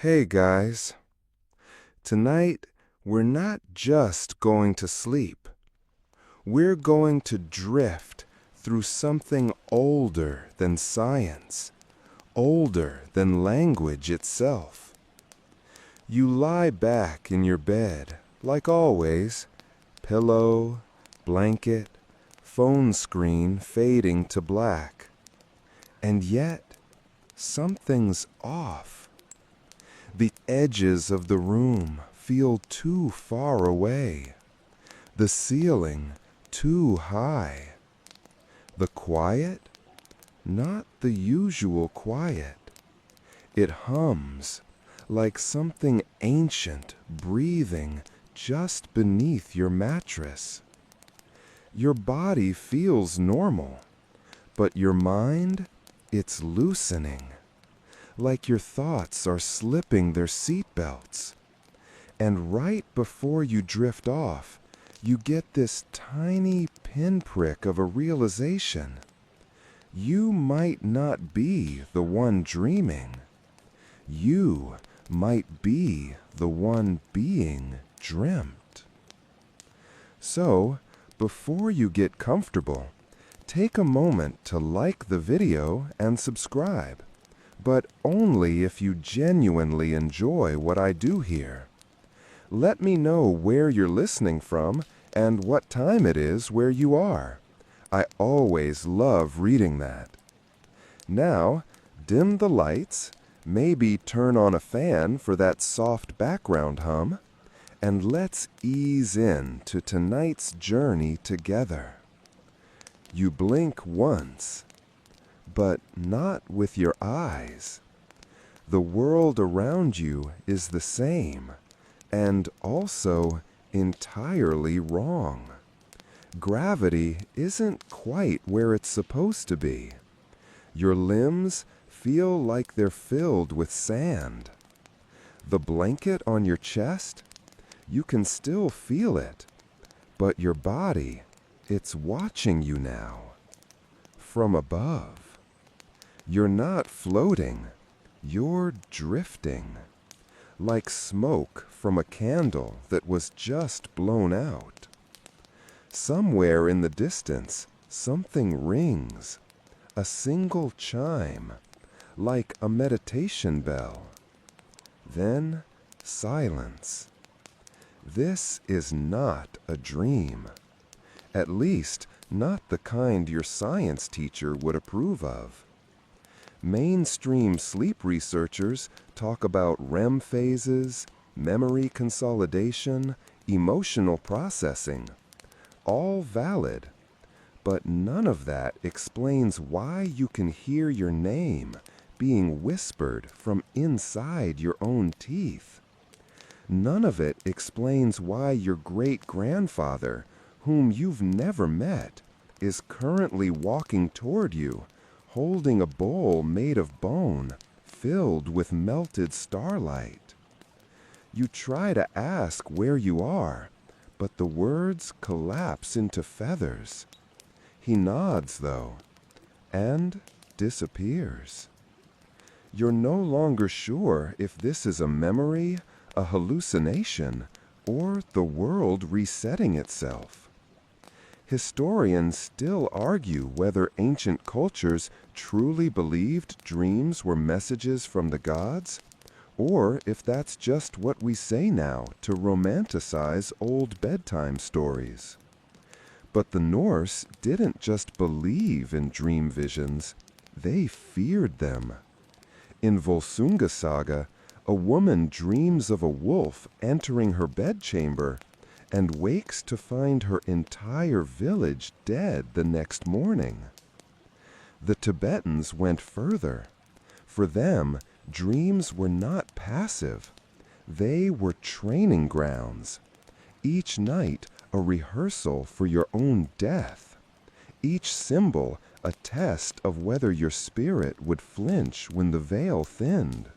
Hey guys, tonight we're not just going to sleep. We're going to drift through something older than science, older than language itself. You lie back in your bed, like always, pillow, blanket, phone screen fading to black. And yet, something's off. The edges of the room feel too far away. The ceiling too high. The quiet? Not the usual quiet. It hums like something ancient breathing just beneath your mattress. Your body feels normal, but your mind, it's loosening. Like your thoughts are slipping their seatbelts. And right before you drift off, you get this tiny pinprick of a realization. You might not be the one dreaming. You might be the one being dreamt. So, before you get comfortable, take a moment to like the video and subscribe. But only if you genuinely enjoy what I do here. Let me know where you're listening from and what time it is where you are. I always love reading that. Now, dim the lights, maybe turn on a fan for that soft background hum, and let's ease in to tonight's journey together. You blink once, but not with your eyes. The world around you is the same, and also entirely wrong. Gravity isn't quite where it's supposed to be. Your limbs feel like they're filled with sand. The blanket on your chest, you can still feel it, but your body, it's watching you now, from above. You're not floating, you're drifting, like smoke from a candle that was just blown out. Somewhere in the distance, something rings, a single chime, like a meditation bell. Then silence. This is not a dream, at least not the kind your science teacher would approve of. Mainstream sleep researchers talk about REM phases, memory consolidation, emotional processing. All valid, but none of that explains why you can hear your name being whispered from inside your own teeth. None of it explains why your great-grandfather, whom you've never met, is currently walking toward you, holding a bowl made of bone, filled with melted starlight. You try to ask where you are, but the words collapse into feathers. He nods, though, and disappears. You're no longer sure if this is a memory, a hallucination, or the world resetting itself. Historians still argue whether ancient cultures truly believed dreams were messages from the gods, or if that's just what we say now to romanticize old bedtime stories. But the Norse didn't just believe in dream visions, they feared them. In Volsunga Saga, a woman dreams of a wolf entering her bedchamber and wakes to find her entire village dead the next morning. The Tibetans went further. For them, dreams were not passive. They were training grounds. Each night, a rehearsal for your own death. Each symbol, a test of whether your spirit would flinch when the veil thinned.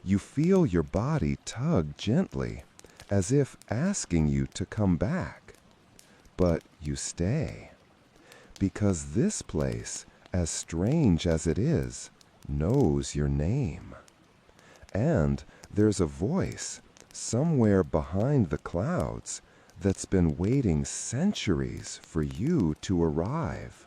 You feel your body tug gently, as if asking you to come back. But you stay. Because this place, as strange as it is, knows your name. And there's a voice somewhere behind the clouds that's been waiting centuries for you to arrive.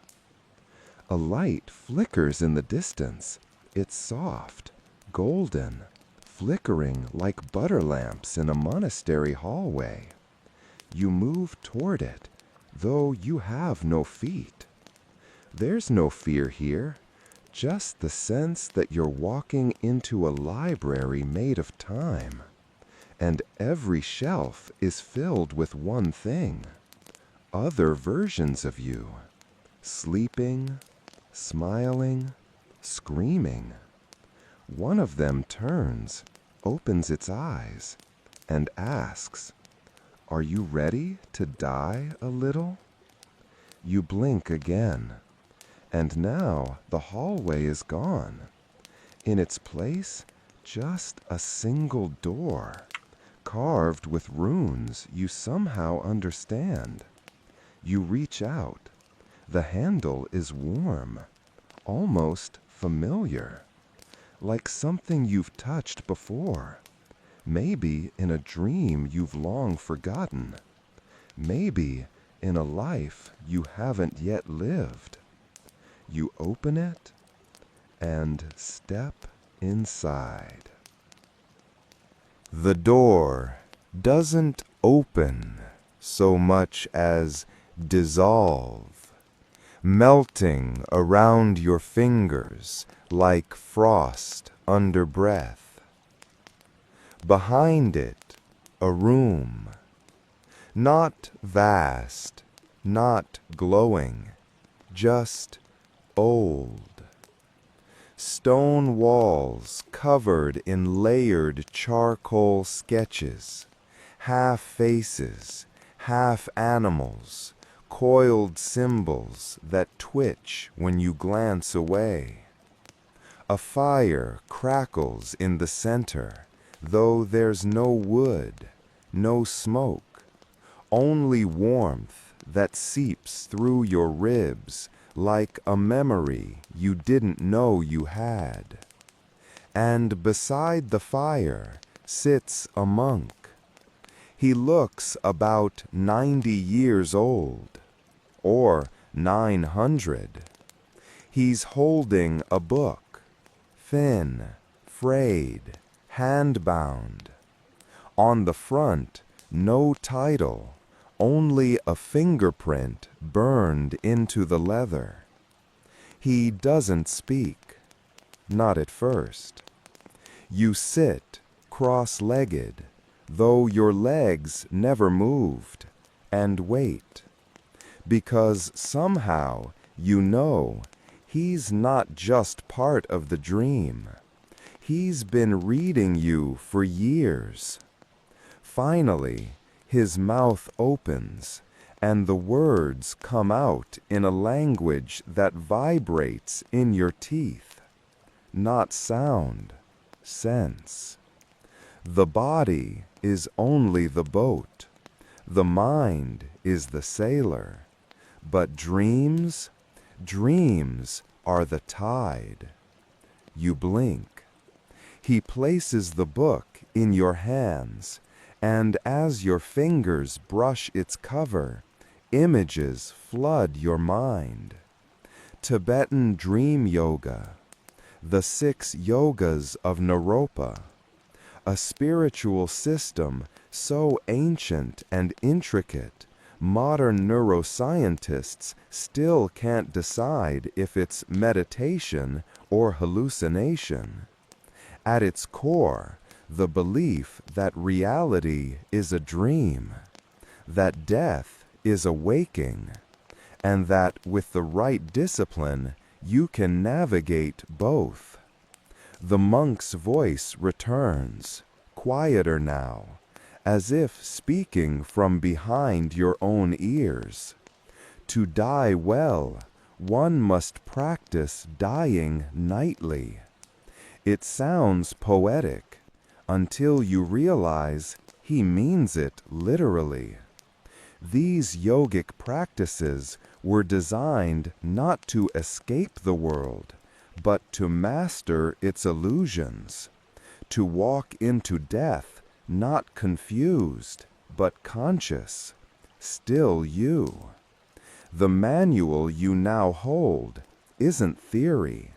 A light flickers in the distance. It's soft, golden, flickering like butter lamps in a monastery hallway. You move toward it, though you have no feet. There's no fear here, just the sense that you're walking into a library made of time. And every shelf is filled with one thing: other versions of you, sleeping, smiling, screaming. One of them turns, opens its eyes, and asks, "Are you ready to die a little?" You blink again, and now the hallway is gone. In its place, just a single door, carved with runes you somehow understand. You reach out. The handle is warm, almost familiar, like something you've touched before. Maybe in a dream you've long forgotten. Maybe in a life you haven't yet lived. You open it and step inside. The door doesn't open so much as dissolve, melting around your fingers like frost under breath. Behind it, a room, not vast, not glowing, just old. Stone walls covered in layered charcoal sketches, half faces, half animals, coiled symbols that twitch when you glance away. A fire crackles in the center, though there's no wood, no smoke, only warmth that seeps through your ribs like a memory you didn't know you had. And beside the fire sits a monk. He looks about 90 years old, or 900. He's holding a book, thin, frayed, hand-bound. On the front, no title, only a fingerprint burned into the leather. He doesn't speak, not at first. You sit cross-legged, though your legs never moved, and wait. Because somehow you know he's not just part of the dream. He's been reading you for years. Finally, his mouth opens, and the words come out in a language that vibrates in your teeth. Not sound, sense. The body is only the boat. The mind is the sailor. But dreams are the tide. You blink. He places the book in your hands, and as your fingers brush its cover, images flood your mind. Tibetan dream yoga, the 6 yogas of Naropa, a spiritual system so ancient and intricate, modern neuroscientists still can't decide if it's meditation or hallucination. At its core, the belief that reality is a dream, that death is a waking, and that with the right discipline, you can navigate both. The monk's voice returns, quieter now, as if speaking from behind your own ears. To die well, one must practice dying nightly. It sounds poetic, until you realize he means it literally. These yogic practices were designed not to escape the world, but to master its illusions, to walk into death, not confused, but conscious, still you. The manual you now hold isn't theory,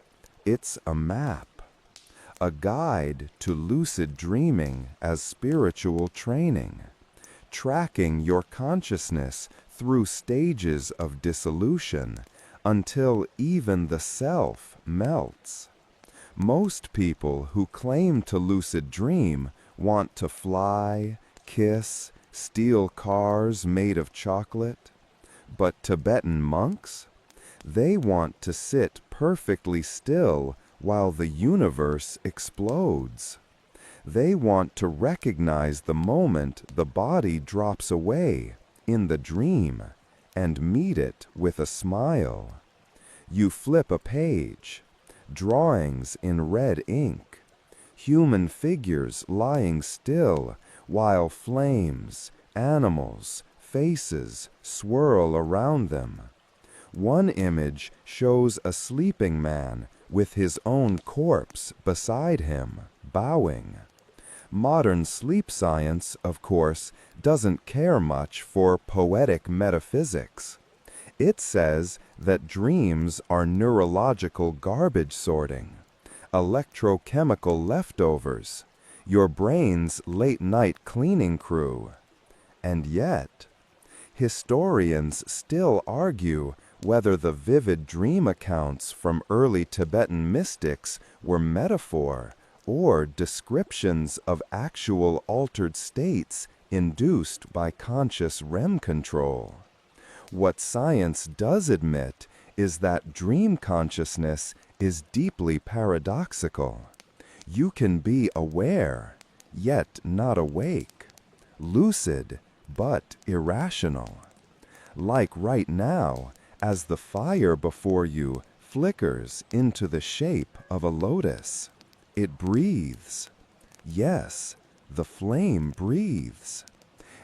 it's a map, a guide to lucid dreaming as spiritual training, tracking your consciousness through stages of dissolution until even the self melts. Most people who claim to lucid dream want to fly, kiss, steal cars made of chocolate. But Tibetan monks? They want to sit perfectly still while the universe explodes. They want to recognize the moment the body drops away in the dream and meet it with a smile. You flip a page, drawings in red ink, human figures lying still while flames, animals, faces swirl around them. One image shows a sleeping man with his own corpse beside him, bowing. Modern sleep science, of course, doesn't care much for poetic metaphysics. It says that dreams are neurological garbage sorting, electrochemical leftovers, your brain's late-night cleaning crew. And yet, historians still argue whether the vivid dream accounts from early Tibetan mystics were metaphor or descriptions of actual altered states induced by conscious REM control. What science does admit is that dream consciousness is deeply paradoxical. You can be aware, yet not awake, lucid, but irrational. Like right now, as the fire before you flickers into the shape of a lotus. It breathes. Yes, the flame breathes.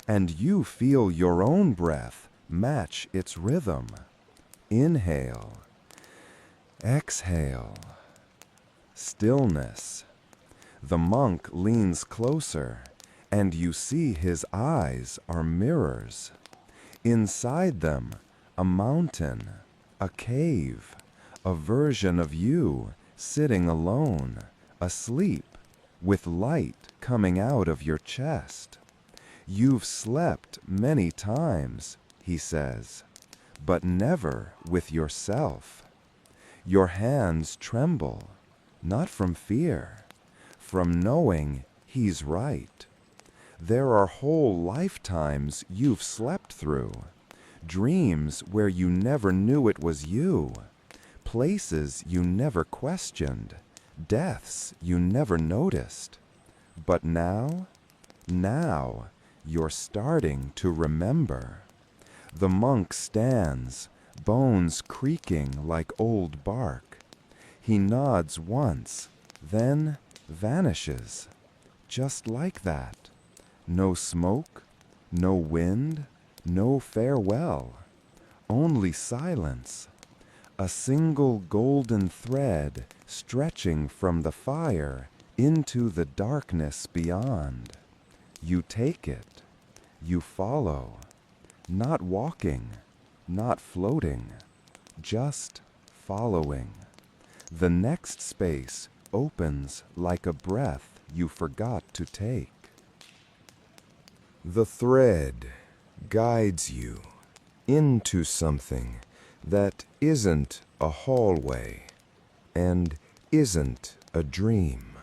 And you feel your own breath match its rhythm. Inhale. Exhale. Stillness. The monk leans closer, and you see his eyes are mirrors. Inside them, a mountain, a cave, a version of you sitting alone, asleep, with light coming out of your chest. You've slept many times, he says, but never with yourself. Your hands tremble, not from fear, from knowing he's right. There are whole lifetimes you've slept through, dreams where you never knew it was you, places you never questioned, deaths you never noticed. But now you're starting to remember. The monk stands, bones creaking like old bark. He nods once, then vanishes, just like that. No smoke, no wind, no farewell, only silence. A single golden thread stretching from the fire into the darkness beyond. You take it, you follow, not walking, not floating, just following. The next space opens like a breath you forgot to take. The thread guides you into something that isn't a hallway and isn't a dream.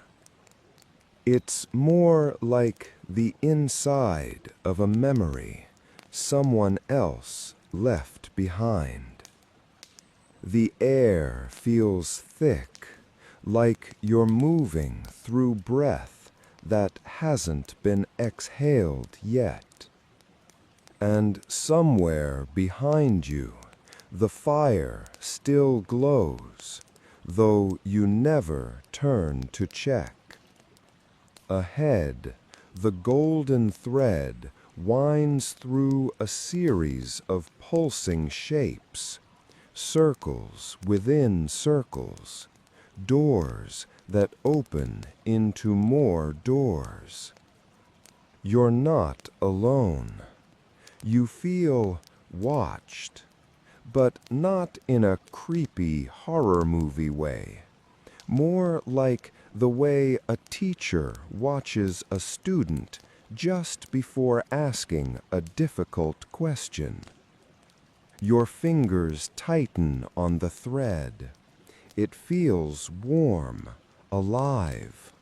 It's more like the inside of a memory someone else left behind. The air feels thick, like you're moving through breath that hasn't been exhaled yet. And somewhere behind you, the fire still glows, though you never turn to check. Ahead, the golden thread winds through a series of pulsing shapes, circles within circles, doors that open into more doors. You're not alone. You feel watched, but not in a creepy horror movie way. More like the way a teacher watches a student just before asking a difficult question. Your fingers tighten on the thread. It feels warm, alive.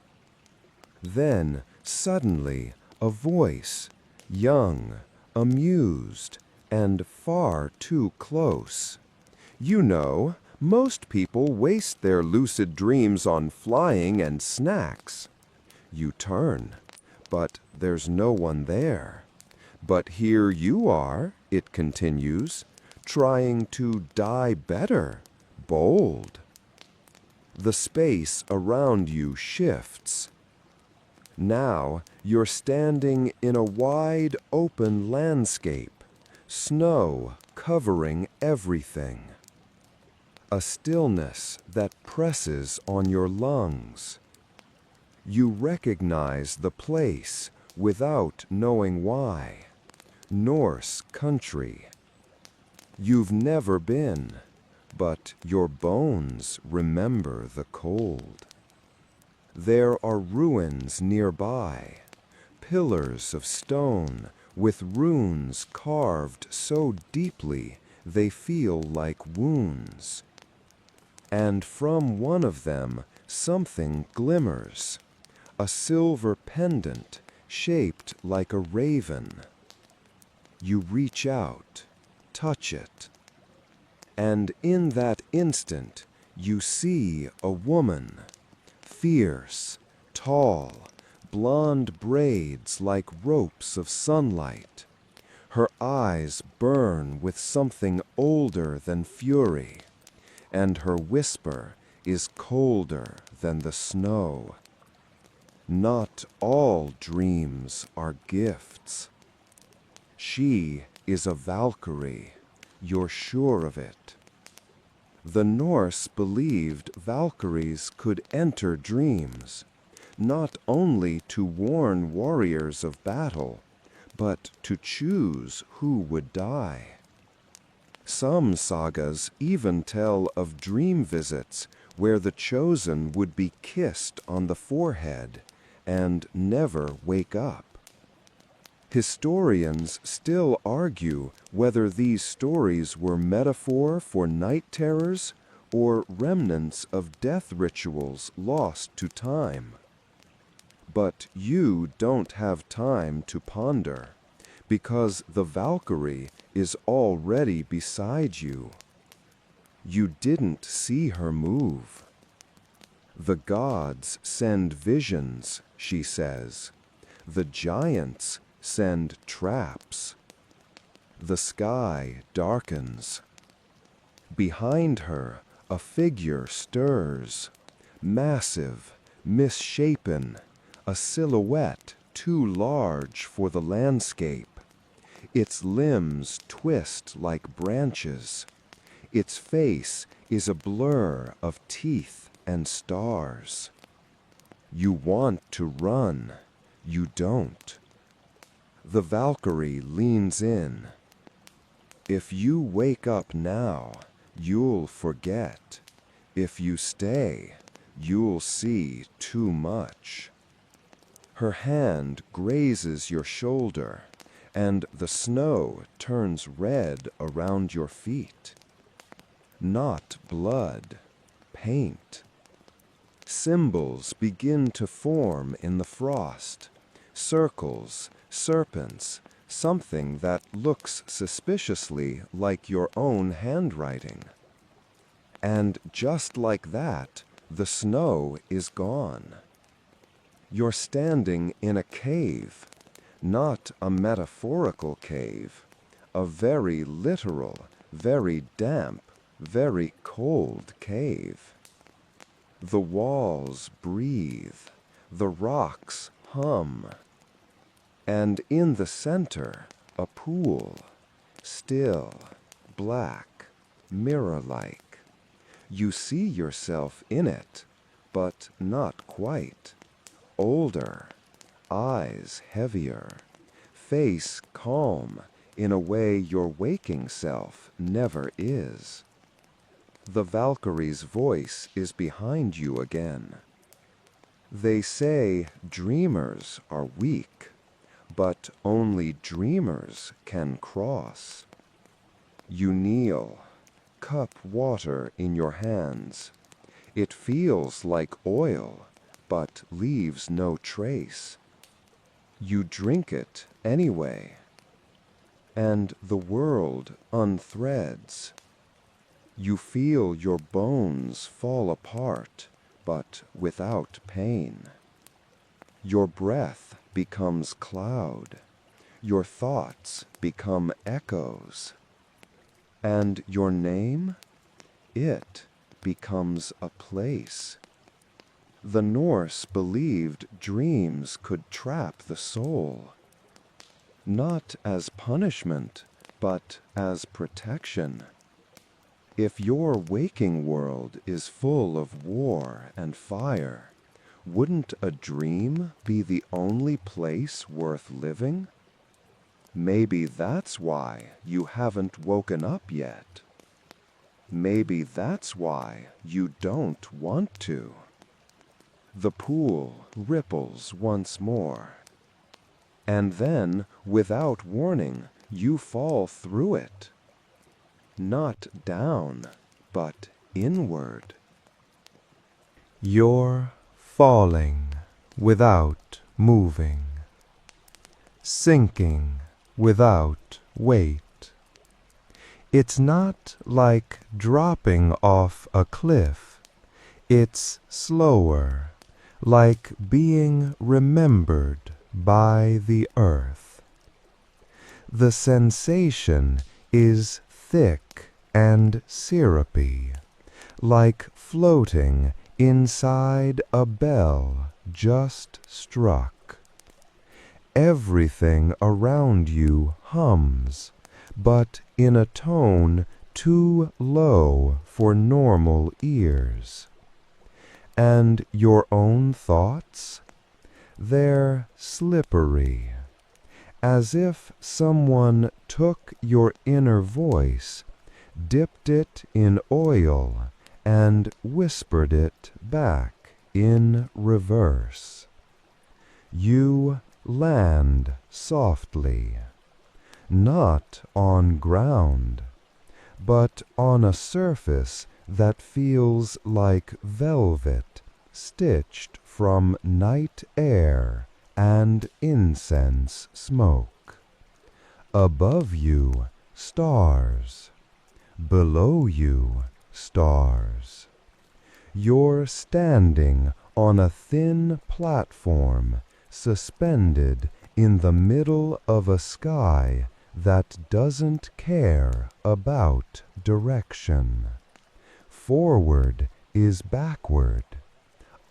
Then, suddenly, a voice, young, amused, and far too close. You know, most people waste their lucid dreams on flying and snacks. You turn, but there's no one there. But here you are, it continues, trying to die better, bold. The space around you shifts. Now you're standing in a wide open landscape, snow covering everything. A stillness that presses on your lungs. You recognize the place without knowing why. Norse country. You've never been, but your bones remember the cold. There are ruins nearby, pillars of stone with runes carved so deeply they feel like wounds. And from one of them something glimmers, a silver pendant shaped like a raven. You reach out, touch it, and in that instant you see a woman, fierce, tall, blonde braids like ropes of sunlight. Her eyes burn with something older than fury, and her whisper is colder than the snow. Not all dreams are gifts. She is a Valkyrie, you're sure of it. The Norse believed Valkyries could enter dreams, not only to warn warriors of battle, but to choose who would die. Some sagas even tell of dream visits where the chosen would be kissed on the forehead and never wake up. Historians still argue whether these stories were metaphor for night terrors or remnants of death rituals lost to time. But you don't have time to ponder, because the Valkyrie is already beside you. You didn't see her move. The gods send visions, she says. The giants send traps. The sky darkens. Behind her, a figure stirs, massive, misshapen, a silhouette too large for the landscape. Its limbs twist like branches. Its face is a blur of teeth and stars. You want to run, you don't. The Valkyrie leans in. If you wake up now, you'll forget. If you stay, you'll see too much. Her hand grazes your shoulder, and the snow turns red around your feet. Not blood, paint. Symbols begin to form in the frost. Circles, serpents, something that looks suspiciously like your own handwriting. And just like that, the snow is gone. You're standing in a cave, not a metaphorical cave, a very literal, very damp, very cold cave. The walls breathe, the rocks hum, and in the center, a pool, still, black, mirror-like. You see yourself in it, but not quite. Older, eyes heavier, face calm in a way your waking self never is. The Valkyrie's voice is behind you again. They say dreamers are weak, but only dreamers can cross. You kneel, cup water in your hands. It feels like oil, but leaves no trace. You drink it anyway, and the world unthreads. You feel your bones fall apart, but without pain. Your breath becomes cloud. Your thoughts become echoes. And your name? It becomes a place. The Norse believed dreams could trap the soul, not as punishment, but as protection. If your waking world is full of war and fire, wouldn't a dream be the only place worth living? Maybe that's why you haven't woken up yet. Maybe that's why you don't want to. The pool ripples once more. And then, without warning, you fall through it. Not down, but inward. You're falling without moving, sinking without weight. It's not like dropping off a cliff. It's slower, like being remembered by the earth. The sensation is thick and syrupy, like floating inside a bell just struck. Everything around you hums, but in a tone too low for normal ears. And your own thoughts? They're slippery, as if someone took your inner voice, dipped it in oil, and whispered it back in reverse. You land softly, not on ground, but on a surface that feels like velvet stitched from night air and incense smoke. Above you, stars. Below you, stars. You're standing on a thin platform suspended in the middle of a sky that doesn't care about direction. Forward is backward.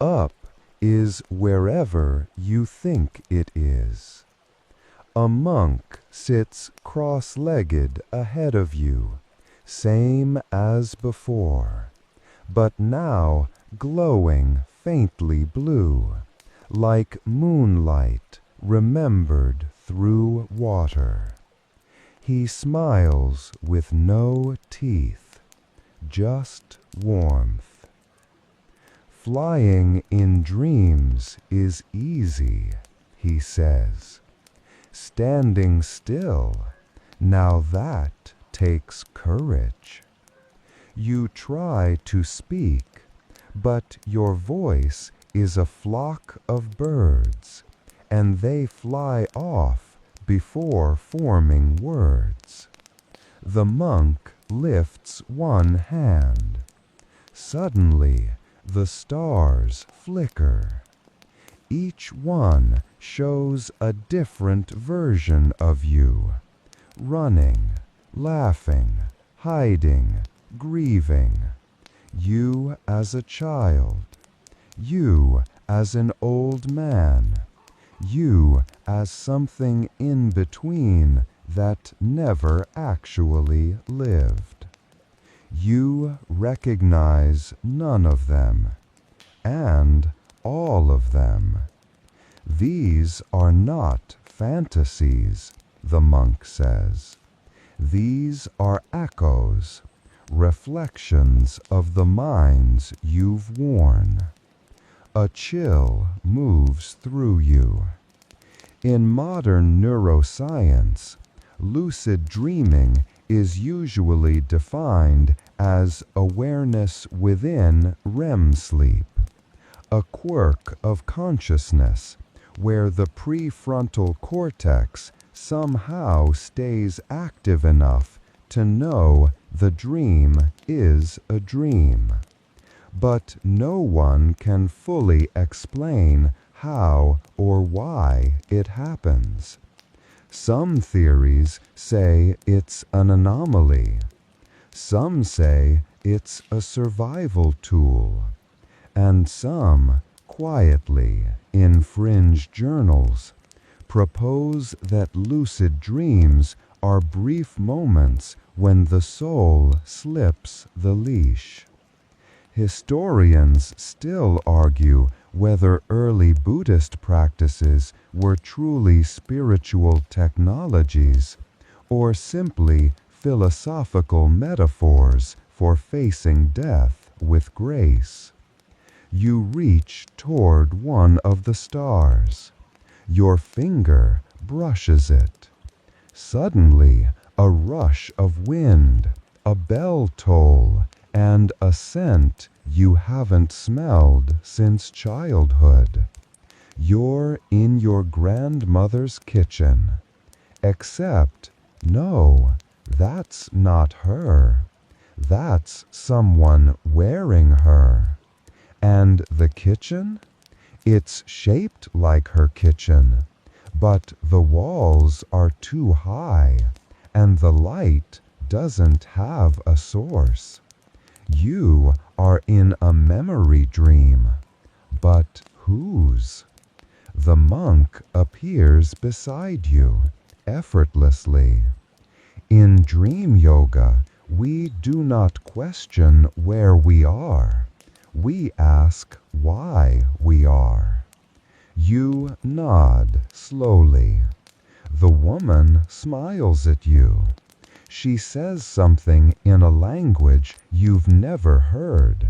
Up is wherever you think it is. A monk sits cross-legged ahead of you, same as before, but now glowing faintly blue, like moonlight remembered through water. He smiles with no teeth, just warmth. Flying in dreams is easy, he says. Standing still, now that takes courage. You try to speak, but your voice is a flock of birds, and they fly off before forming words. The monk lifts one hand. Suddenly, the stars flicker. Each one shows a different version of you, running, laughing, hiding, grieving. You as a child, you as an old man, you as something in between that never actually lived. You recognize none of them, and all of them. These are not fantasies, the monk says. These are echoes, reflections of the minds you've worn. A chill moves through you. In modern neuroscience, lucid dreaming is usually defined as awareness within REM sleep, a quirk of consciousness where the prefrontal cortex somehow stays active enough to know the dream is a dream. But no one can fully explain how or why it happens. Some theories say it's an anomaly. Some say it's a survival tool. And some, quietly, in fringe journals, propose that lucid dreams are brief moments when the soul slips the leash. Historians still argue whether early Buddhist practices were truly spiritual technologies or simply philosophical metaphors for facing death with grace. You reach toward one of the stars. Your finger brushes it. Suddenly, a rush of wind, a bell toll, and a scent you haven't smelled since childhood. You're in your grandmother's kitchen. Except, no, that's not her. That's someone wearing her. And the kitchen? It's shaped like her kitchen, but the walls are too high, and the light doesn't have a source. You are in a memory dream, but whose? The monk appears beside you, effortlessly. In dream yoga, we do not question where we are. We ask why we are. You nod slowly. The woman smiles at you. She says something in a language you've never heard,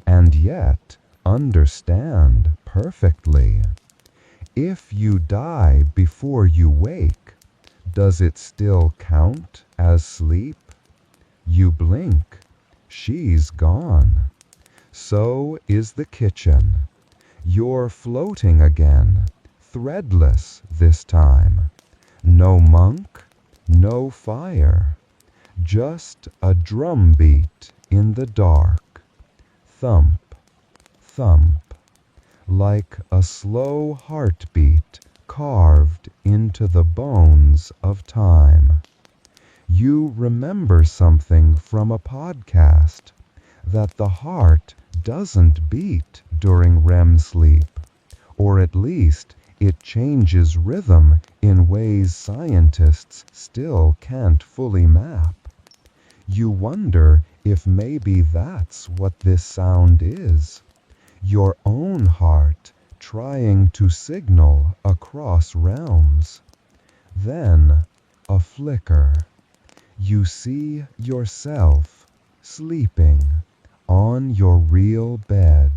and yet understand perfectly. If you die before you wake, does it still count as sleep? You blink. She's gone. So is the kitchen. You're floating again, threadless this time. No monk, no fire. Just a drum beat in the dark. Thump, thump, like a slow heartbeat carved into the bones of time. You remember something from a podcast, that the heart doesn't beat during REM sleep, or at least it changes rhythm in ways scientists still can't fully map. You wonder if maybe that's what this sound is. Your own heart trying to signal across realms. Then, a flicker. You see yourself sleeping on your real bed.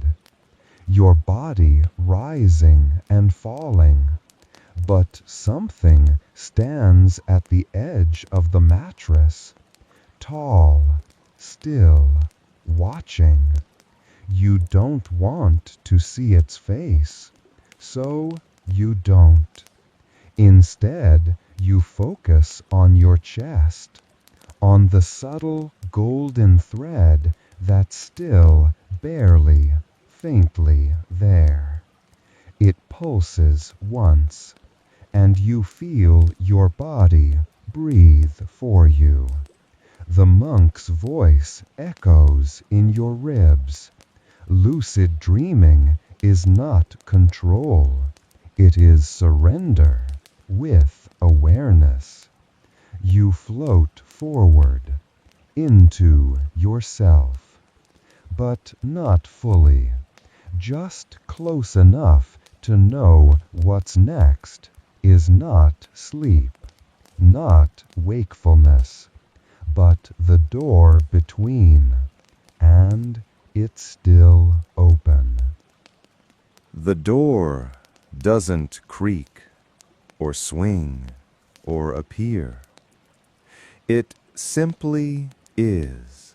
Your body rising and falling. But something stands at the edge of the mattress. Tall, still, watching. You don't want to see its face, so you don't. Instead, you focus on your chest, on the subtle golden thread that's still barely, faintly there. It pulses once, and you feel your body breathe for you. The monk's voice echoes in your ribs. Lucid dreaming is not control. It is surrender with awareness. You float forward into yourself, but not fully. just close enough to know what's next, is not sleep, not wakefulness, but the door between, and it's still open. The door doesn't creak or swing or appear. It simply is,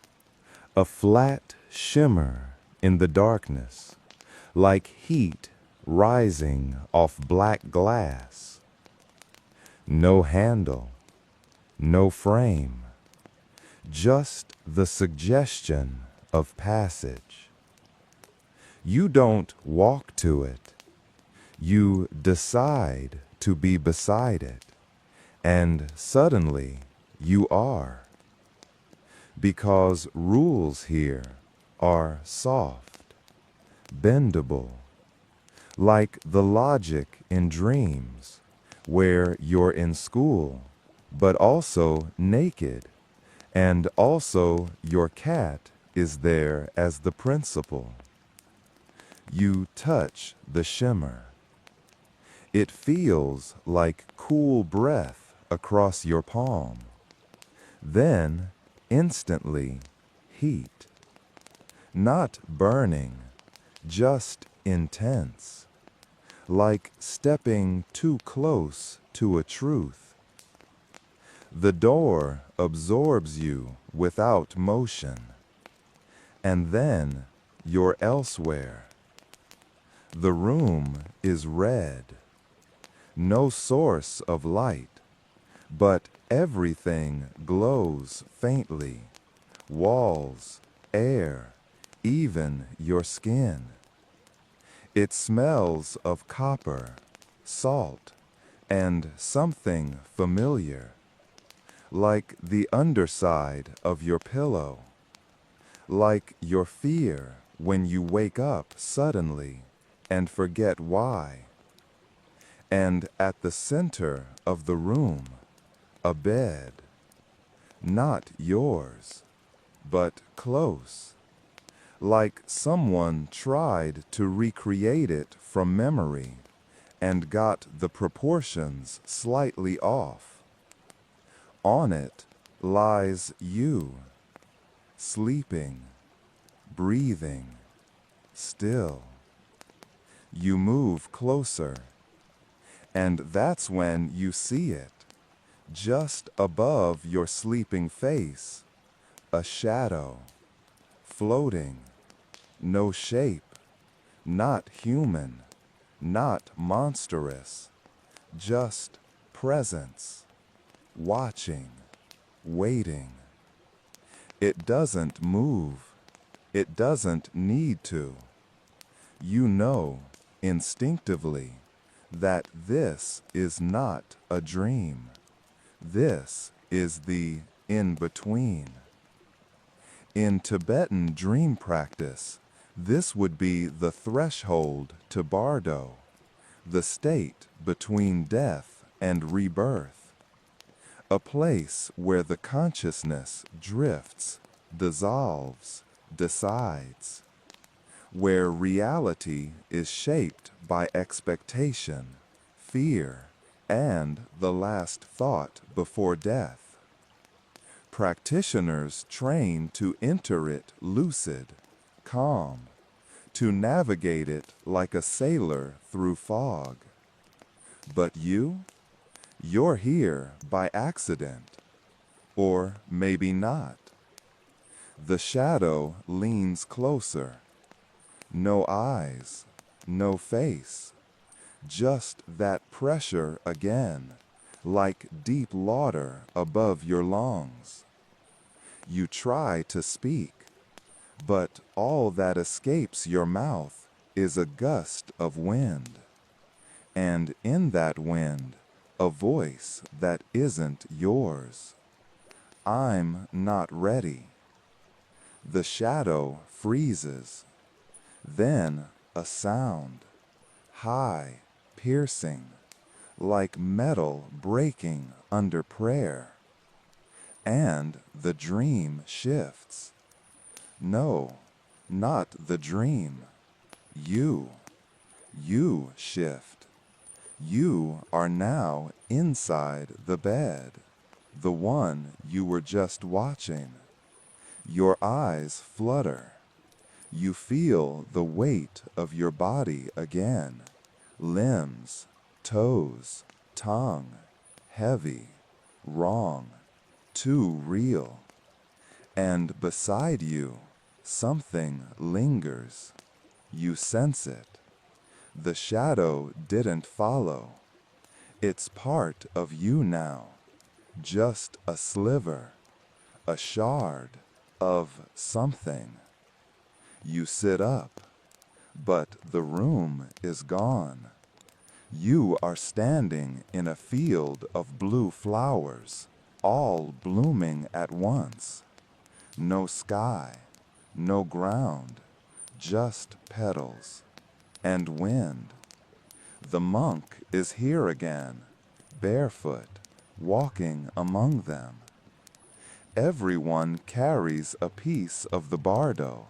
a flat shimmer in the darkness, like heat rising off black glass. No handle, no frame, just the suggestion of passage. You don't walk to it, you decide to be beside it, and suddenly you are. Because rules here are soft, bendable, like the logic in dreams, where you're in school, but also naked, and also your cat is there as the principal. You touch the shimmer. It feels like cool breath across your palm. Then, instantly, heat. Not burning, just intense. Like stepping too close to a truth. The door absorbs you without motion. And then you're elsewhere. The room is red. No source of light, but everything glows faintly. Walls, air, even your skin. It smells of copper, salt, and something familiar, like the underside of your pillow, like your fear when you wake up suddenly and forget why. And at the center of the room, a bed, not yours, but close, like someone tried to recreate it from memory and got the proportions slightly off. On it lies you, sleeping, breathing, still. You move closer, and that's when you see it, just above your sleeping face, a shadow, floating, no shape, not human, not monstrous, just presence, watching, waiting. It doesn't move, it doesn't need to. You know, instinctively, that this is not a dream. This is the in-between. In Tibetan dream practice, this would be the threshold to bardo, the state between death and rebirth, a place where the consciousness drifts, dissolves, decides, where reality is shaped by expectation, fear, and the last thought before death. Practitioners train to enter it lucid, calm, to navigate it like a sailor through fog. But you're here by accident, or maybe not. The shadow leans closer. No eyes, no face, just that pressure again, like deep water above your lungs. You try to speak, but all that escapes your mouth is a gust of wind. And in that wind, a voice that isn't yours. I'm not ready. The shadow freezes. Then a sound, high, piercing, like metal breaking under prayer. And the dream shifts. No, not the dream. You. You shift. You are now inside the bed, the one you were just watching. Your eyes flutter. You feel the weight of your body again. Limbs, toes, tongue, heavy, wrong, too real. And beside you, something lingers. You sense it. The shadow didn't follow. It's part of you now, just a sliver, a shard of something. You sit up, but the room is gone. You are standing in a field of blue flowers, all blooming at once. No sky, no ground, just petals and wind. The monk is here again, barefoot, walking among them. Everyone carries a piece of the bardo,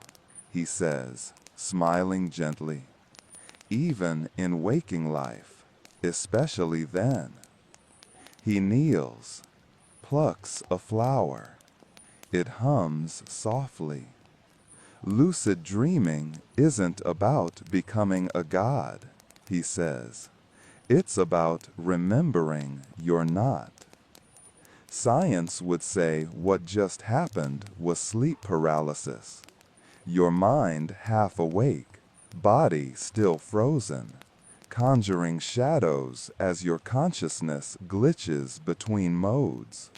he says, smiling gently. Even in waking life, especially then. He kneels, plucks a flower. It hums softly. Lucid dreaming isn't about becoming a god, he says. It's about remembering you're not. Science would say what just happened was sleep paralysis. Your mind half awake, body still frozen, conjuring shadows as your consciousness glitches between modes.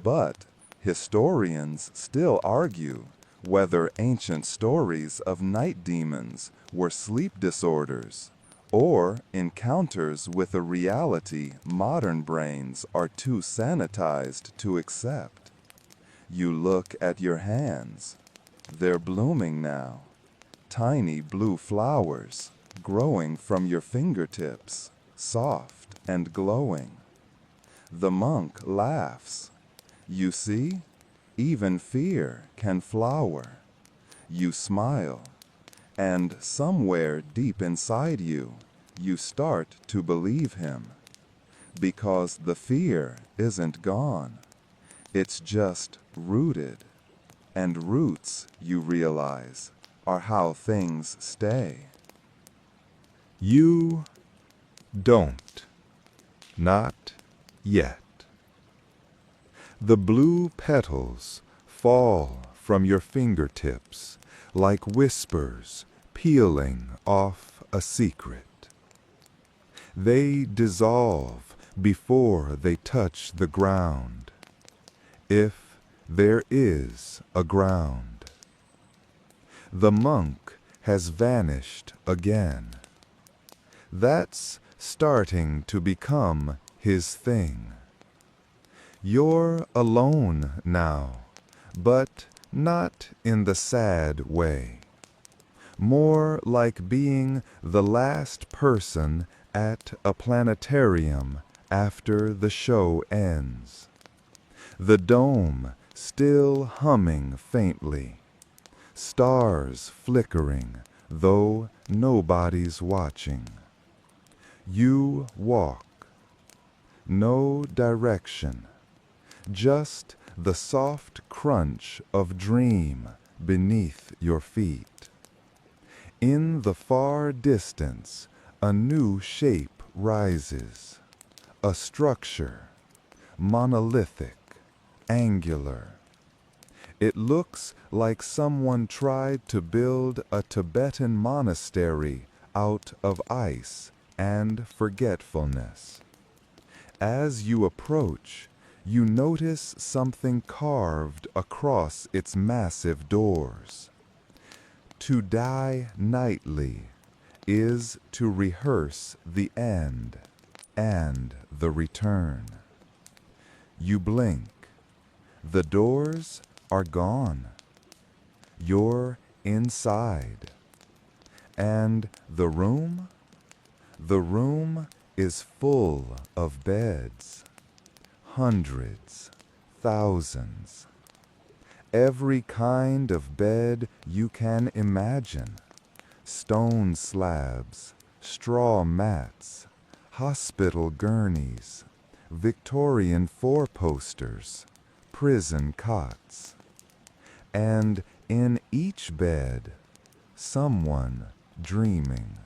But historians still argue whether ancient stories of night demons were sleep disorders or encounters with a reality modern brains are too sanitized to accept. You look at your hands. They're blooming now. Tiny blue flowers growing from your fingertips, soft and glowing. The monk laughs. You see, even fear can flower. You smile, and somewhere deep inside you, you start to believe him. Because the fear isn't gone. It's just rooted. And roots, you realize, are how things stay. You don't. Not yet. The blue petals fall from your fingertips like whispers peeling off a secret. They dissolve before they touch the ground, if there is a ground. The monk has vanished again. That's starting to become his thing. You're alone now, but not in the sad way. More like being the last person at a planetarium after the show ends. The dome still humming faintly. Stars flickering, though nobody's watching. You walk. No direction. Just the soft crunch of dream beneath your feet. In the far distance, a new shape rises. A structure, monolithic, angular. It looks like someone tried to build a Tibetan monastery out of ice and forgetfulness. As you approach, you notice something carved across its massive doors. To die nightly is to rehearse the end and the return. You blink. The doors are gone. You're inside. And the room? The room is full of beds. Hundreds, thousands. Every kind of bed you can imagine. stone slabs, straw mats, hospital gurneys, Victorian four-posters, prison cots. And in each bed, someone dreaming.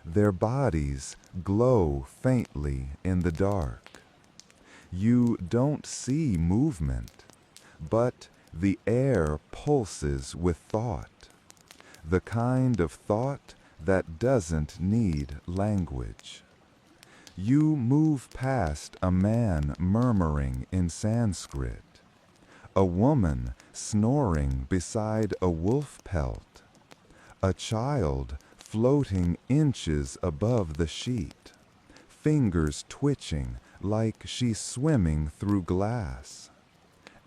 Their bodies glow faintly in the dark. You don't see movement, but the air pulses with thought, the kind of thought that doesn't need language. You move past a man murmuring in Sanskrit, a woman snoring beside a wolf pelt, a child floating inches above the sheet, fingers twitching like she's swimming through glass.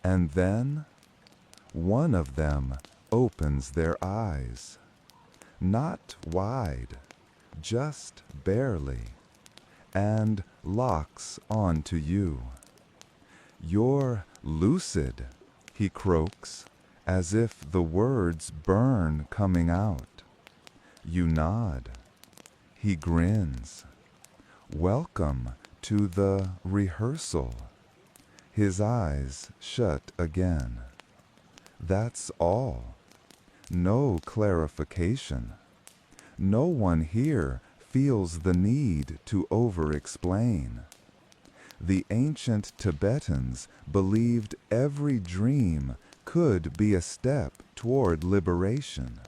And then one of them opens their eyes, not wide, just barely, and locks onto you. "You're lucid," he croaks, as if the words burn coming out. You nod. He grins. "Welcome to the rehearsal." His eyes shut again. That's all. No clarification. No one here feels the need to over-explain. The ancient Tibetans believed every dream could be a step toward liberation,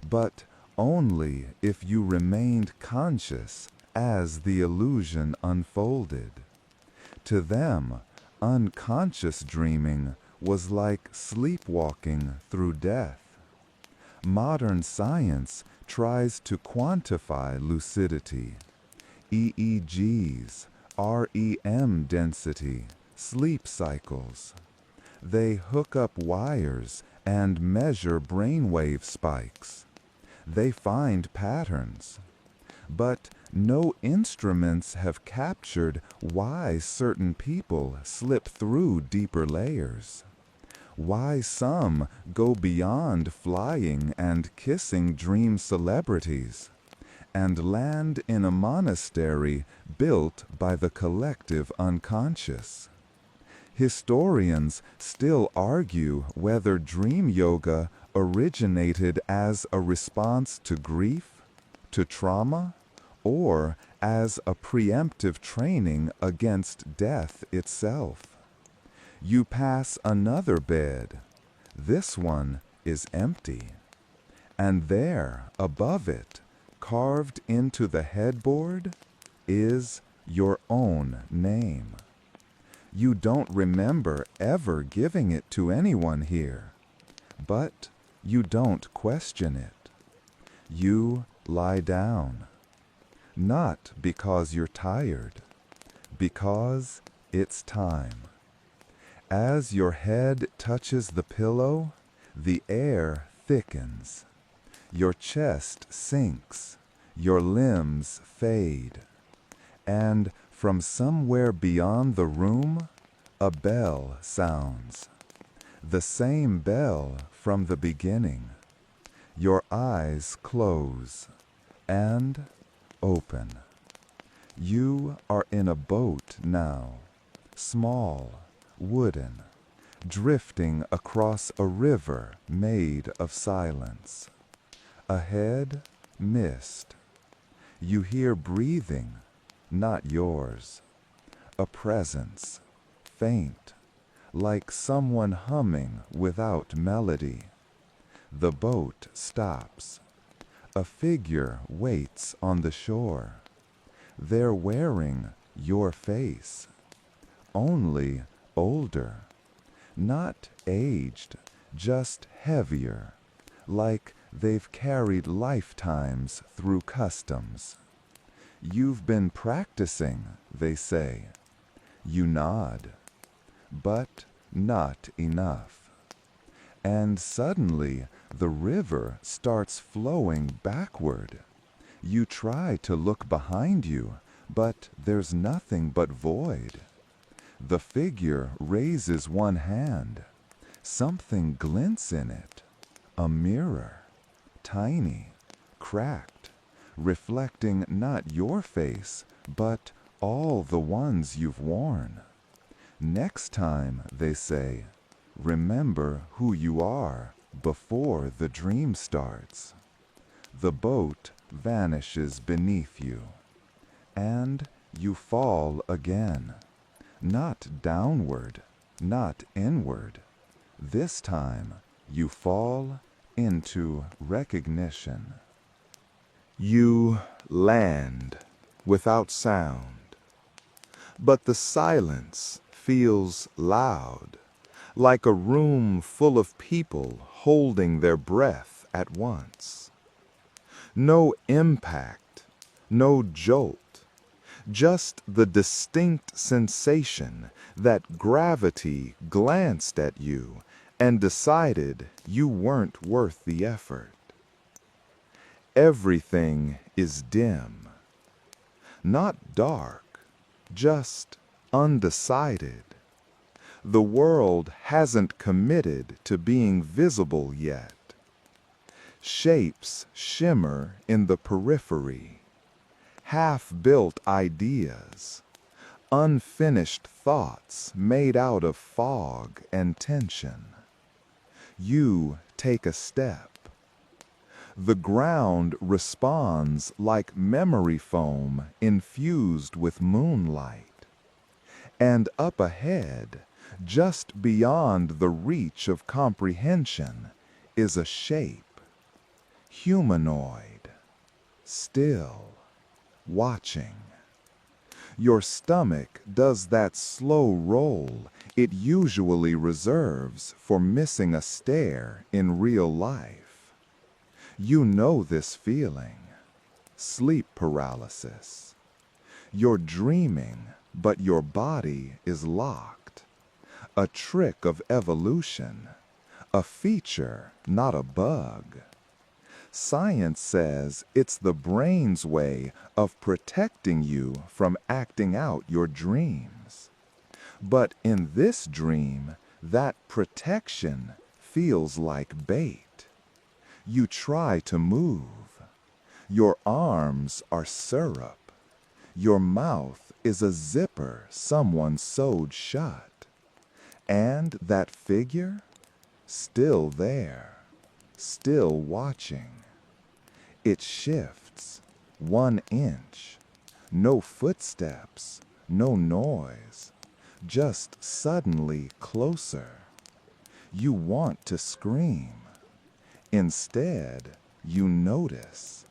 but only if you remained conscious as the illusion unfolded. To them, unconscious dreaming was like sleepwalking through death. Modern science tries to quantify lucidity. EEGs, REM density, sleep cycles. They hook up wires and measure brainwave spikes. They find patterns. But no instruments have captured why certain people slip through deeper layers. Why some go beyond flying and kissing dream celebrities and land in a monastery built by the collective unconscious. Historians still argue whether dream yoga originated as a response to grief, to trauma, or as a preemptive training against death itself. You pass another bed. This one is empty. And there, above it, carved into the headboard, is your own name. You don't remember ever giving it to anyone here, but you don't question it. You lie down, not because you're tired, because it's time. As your head touches the pillow, the air thickens. Your chest sinks, your limbs fade, and from somewhere beyond the room, a bell sounds. The same bell from the beginning. Your eyes close and open. You are in a boat now, small, wooden, drifting across a river made of silence. Ahead, mist. You hear breathing, not yours. A presence, faint, like someone humming without melody. The boat stops. A figure waits on the shore. They're wearing your face, only older. Not aged, just heavier, like they've carried lifetimes through customs. You've been practicing, they say. You nod, but not enough. And suddenly the river starts flowing backward. You try to look behind you, but there's nothing but void. The figure raises one hand. Something glints in it. A mirror. Tiny. cracked, reflecting not your face, but all the ones you've worn. Next time, they say, remember who you are before the dream starts. The boat vanishes beneath you, and you fall again. Not downward, not inward. This time, you fall into recognition. You land without sound, but the silence feels loud, like a room full of people holding their breath at once. No impact, no jolt, just the distinct sensation that gravity glanced at you and decided you weren't worth the effort. Everything is dim, not dark, just undecided. The world hasn't committed to being visible yet. Shapes shimmer in the periphery, half-built ideas, unfinished thoughts made out of fog and tension. You take a step. The ground responds like memory foam infused with moonlight. And up ahead, just beyond the reach of comprehension, is a shape. Humanoid, still, watching. Your stomach does that slow roll it usually reserves for missing a stare in real life. You know this feeling. Sleep paralysis. You're dreaming, but your body is locked. A trick of evolution. A feature, not a bug. Science says it's the brain's way of protecting you from acting out your dreams. But in this dream, that protection feels like bait. You try to move. Your arms are syrup. Your mouth is a zipper someone sewed shut. And that figure? Still there, still watching. It shifts 1 inch. No footsteps, no noise. Just suddenly closer. You want to scream. Instead, you notice.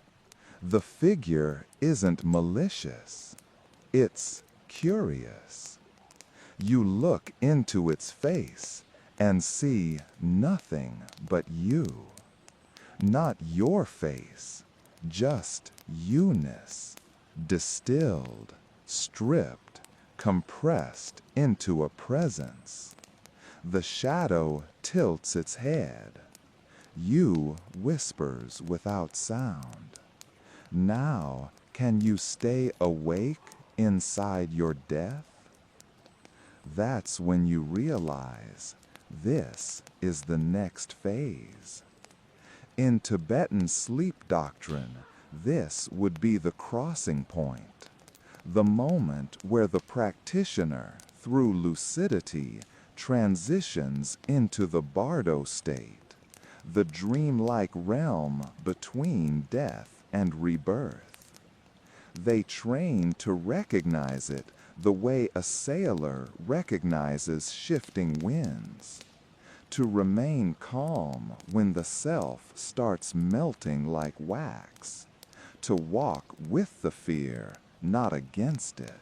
The figure isn't malicious. It's curious. You look into its face and see nothing but you. Not your face, just you-ness, distilled, stripped, compressed into a presence. The shadow tilts its head. You whispers without sound. Now, can you stay awake inside your death? That's when you realize this is the next phase. In Tibetan sleep doctrine, this would be the crossing point, the moment where the practitioner, through lucidity, transitions into the bardo state, the dreamlike realm between death and rebirth. They train to recognize it the way a sailor recognizes shifting winds. To remain calm when the self starts melting like wax. To walk with the fear, not against it.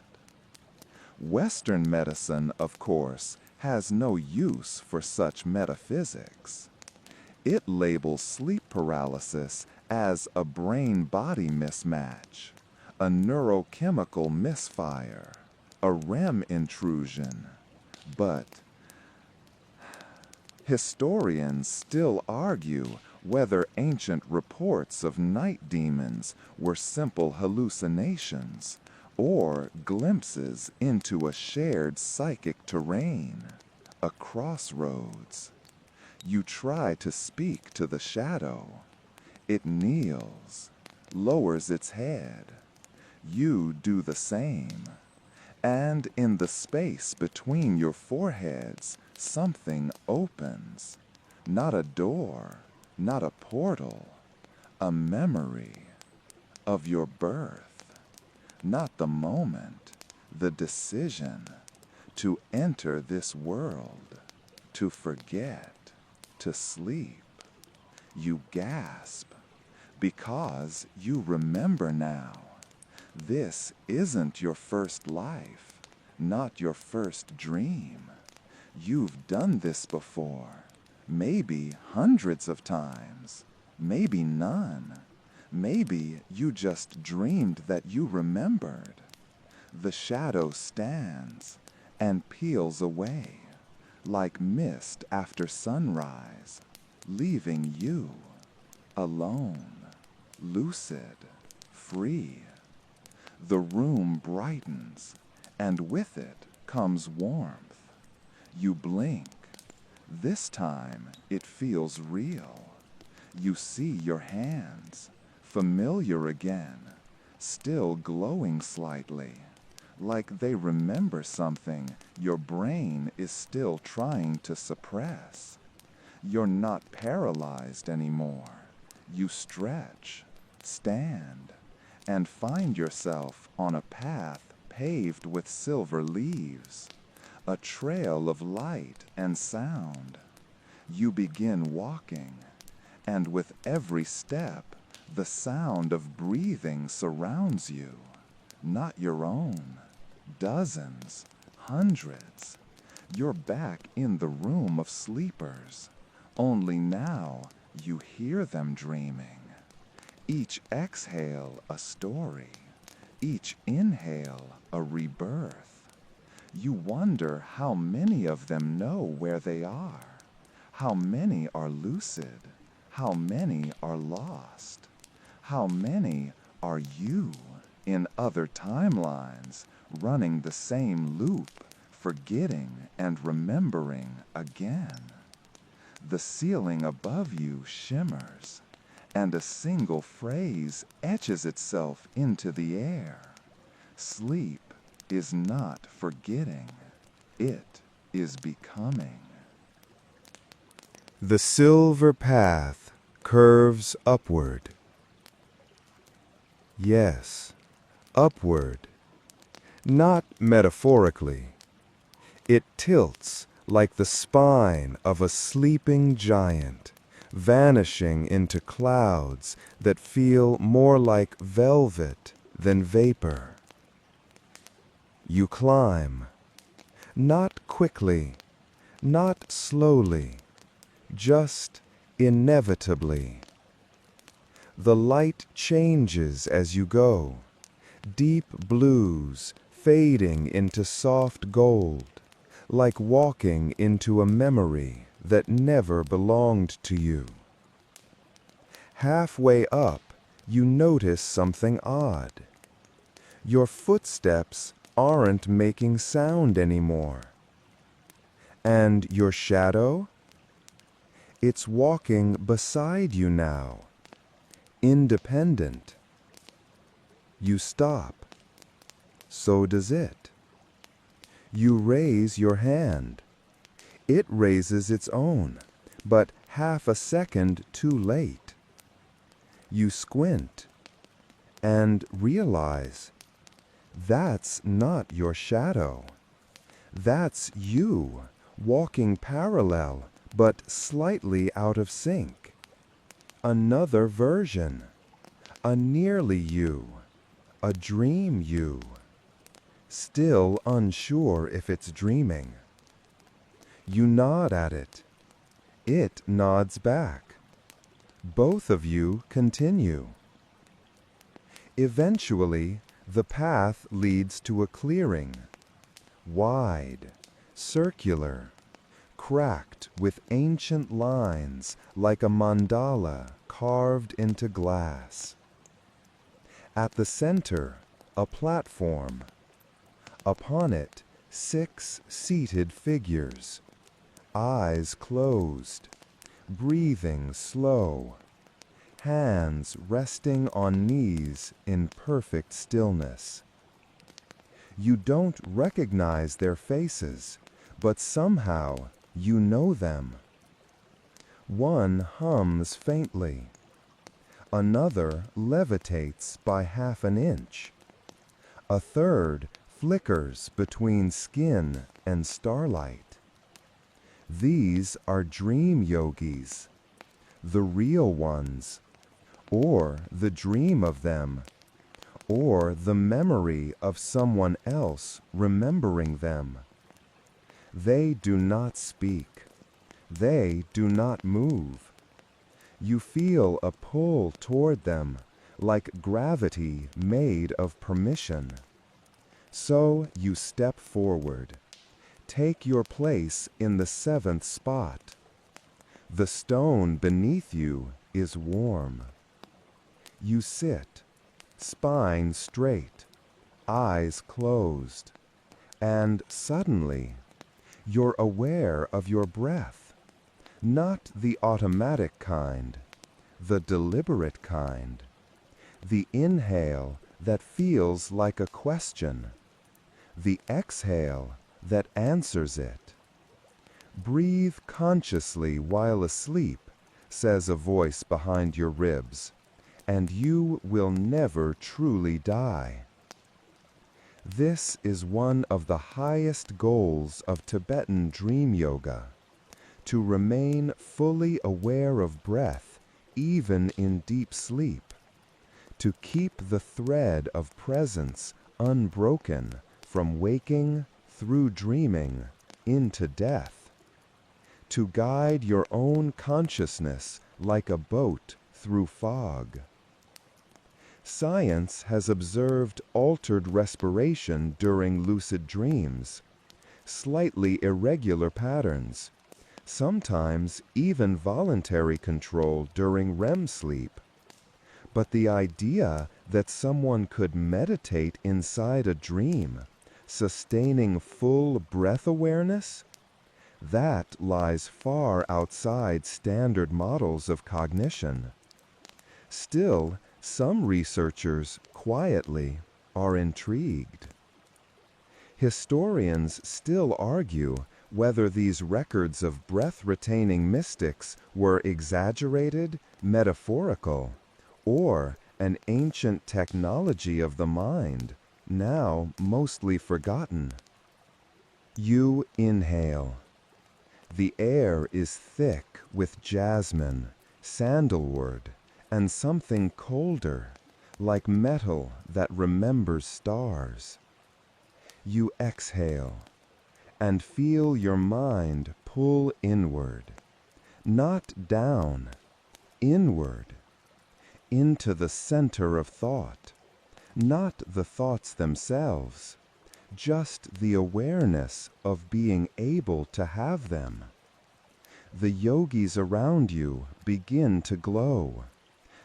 Western medicine, of course, has no use for such metaphysics. It labels sleep paralysis as a brain-body mismatch, a neurochemical misfire, a REM intrusion. But historians still argue whether ancient reports of night demons were simple hallucinations or glimpses into a shared psychic terrain, a crossroads. You try to speak to the shadow. It kneels, lowers its head. You do the same. And in the space between your foreheads, something opens. Not a door, not a portal, a memory of your birth. Not the moment, the decision to enter this world, to forget, to sleep. You gasp because you remember now. This isn't your first life, not your first dream. You've done this before, maybe hundreds of times, maybe none. Maybe you just dreamed that you remembered. The shadow stands and peels away, like mist after sunrise, leaving you alone, lucid, free. The room brightens, and with it comes warmth. You blink. This time it feels real. You see your hands, familiar again, still glowing slightly, like they remember something your brain is still trying to suppress. You're not paralyzed anymore. You stretch, stand, and find yourself on a path paved with silver leaves, a trail of light and sound. You begin walking, and with every step, the sound of breathing surrounds you, not your own. Dozens, hundreds. You're back in the room of sleepers, only now you hear them dreaming. Each exhale a story, each inhale a rebirth. You wonder how many of them know where they are, how many are lucid, how many are lost, how many are you in other timelines running the same loop, forgetting and remembering again. The ceiling above you shimmers, and a single phrase etches itself into the air. Sleep is not forgetting, it is becoming. The silver path curves upward. Yes, upward. Not metaphorically. It tilts like the spine of a sleeping giant, vanishing into clouds that feel more like velvet than vapor. You climb, not quickly, not slowly, just inevitably. The light changes as you go, deep blues fading into soft gold, like walking into a memory that never belonged to you. Halfway up, you notice something odd. Your footsteps aren't making sound anymore. And your shadow? It's walking beside you now, independent. You stop. So does it. You raise your hand. It raises its own, but half a second too late. You squint and realize that's not your shadow. That's you, walking parallel, but slightly out of sync. Another version, a nearly you, a dream you, still unsure if it's dreaming. You nod at it. It nods back. Both of you continue. Eventually, the path leads to a clearing, wide, circular, cracked with ancient lines like a mandala carved into glass. At the center, a platform. Upon it, 6 seated figures, eyes closed, breathing slow, hands resting on knees in perfect stillness. You don't recognize their faces, but somehow you know them. One hums faintly. Another levitates by half an inch. A third flickers between skin and starlight. These are dream yogis, the real ones, or the dream of them, or the memory of someone else remembering them. They do not speak. They do not move. You feel a pull toward them, like gravity made of permission. So you step forward. Take your place in the seventh spot. The stone beneath you is warm. You sit, spine straight, eyes closed, and suddenly you're aware of your breath, not the automatic kind, the deliberate kind, the inhale that feels like a question, the exhale that answers it. Breathe consciously while asleep, says a voice behind your ribs, and you will never truly die. This is one of the highest goals of Tibetan dream yoga, to remain fully aware of breath even in deep sleep, to keep the thread of presence unbroken from waking through dreaming into death, to guide your own consciousness like a boat through fog. Science has observed altered respiration during lucid dreams, slightly irregular patterns, sometimes even voluntary control during REM sleep. But the idea that someone could meditate inside a dream, sustaining full breath awareness, that lies far outside standard models of cognition. Still, some researchers quietly are intrigued. Historians still argue whether these records of breath-retaining mystics were exaggerated, metaphorical, or an ancient technology of the mind, now mostly forgotten. You inhale. The air is thick with jasmine, sandalwood, and something colder, like metal that remembers stars. You exhale and feel your mind pull inward, not down, inward, into the center of thought, not the thoughts themselves, just the awareness of being able to have them. The yogis around you begin to glow,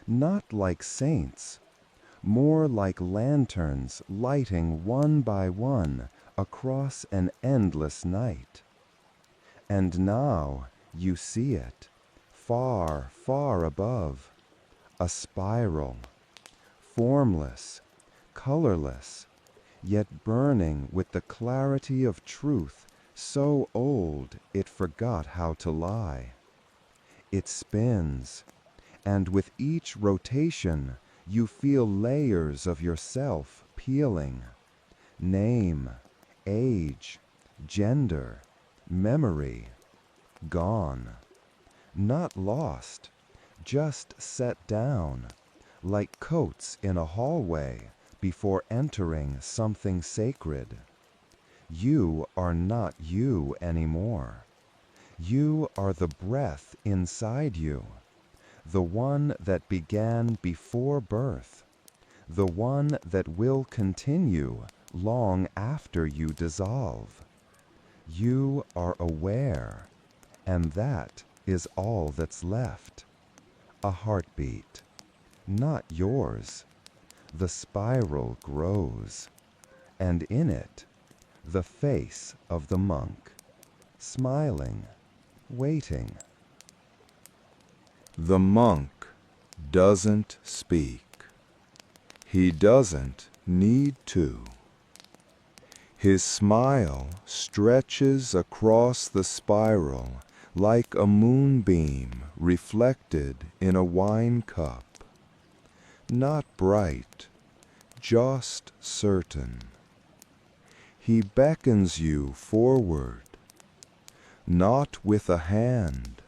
not like saints, more like lanterns lighting one by one across an endless night. And now you see it, far, far above, a spiral, formless, colorless, yet burning with the clarity of truth so old it forgot how to lie. It spins, and with each rotation you feel layers of yourself peeling. Name, age, gender, memory, gone. Not lost, just set down, like coats in a hallway before entering something sacred. You are not you anymore. You are the breath inside you, the one that began before birth, the one that will continue long after you dissolve. You are aware, and that is all that's left. A heartbeat, not yours. The spiral grows, and in it, the face of the monk, smiling, waiting. The monk, doesn't speak. He doesn't need to. His smile stretches across the spiral like a moonbeam reflected in a wine cup. Not bright, just certain. He beckons you forward, not with a hand,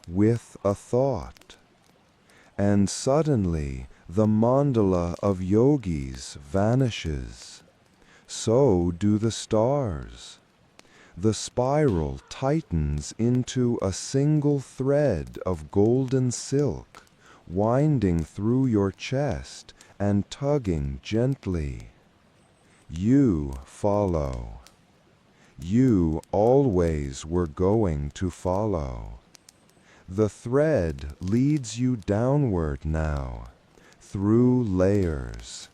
with a thought. And suddenly the mandala of yogis vanishes. So do the stars. The spiral tightens into a single thread of golden silk, winding through your chest and tugging gently. You follow. You always were going to follow. The thread leads you downward now, through layers.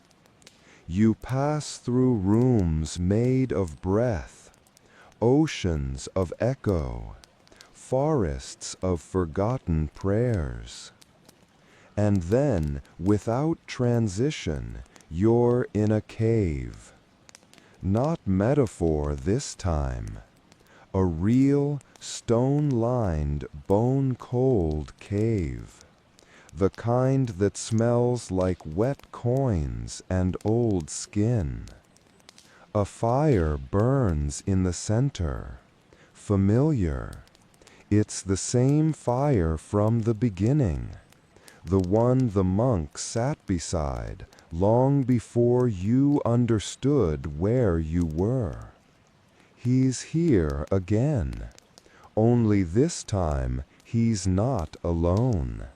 You pass through rooms made of breath, oceans of echo, forests of forgotten prayers. And then, without transition, you're in a cave. Not metaphor this time. A real, stone-lined, bone-cold cave. The kind that smells like wet coins and old skin. A fire burns in the center. Familiar. It's the same fire from the beginning. The one the monk sat beside long before you understood where you were. He's here again. Only this time he's not alone.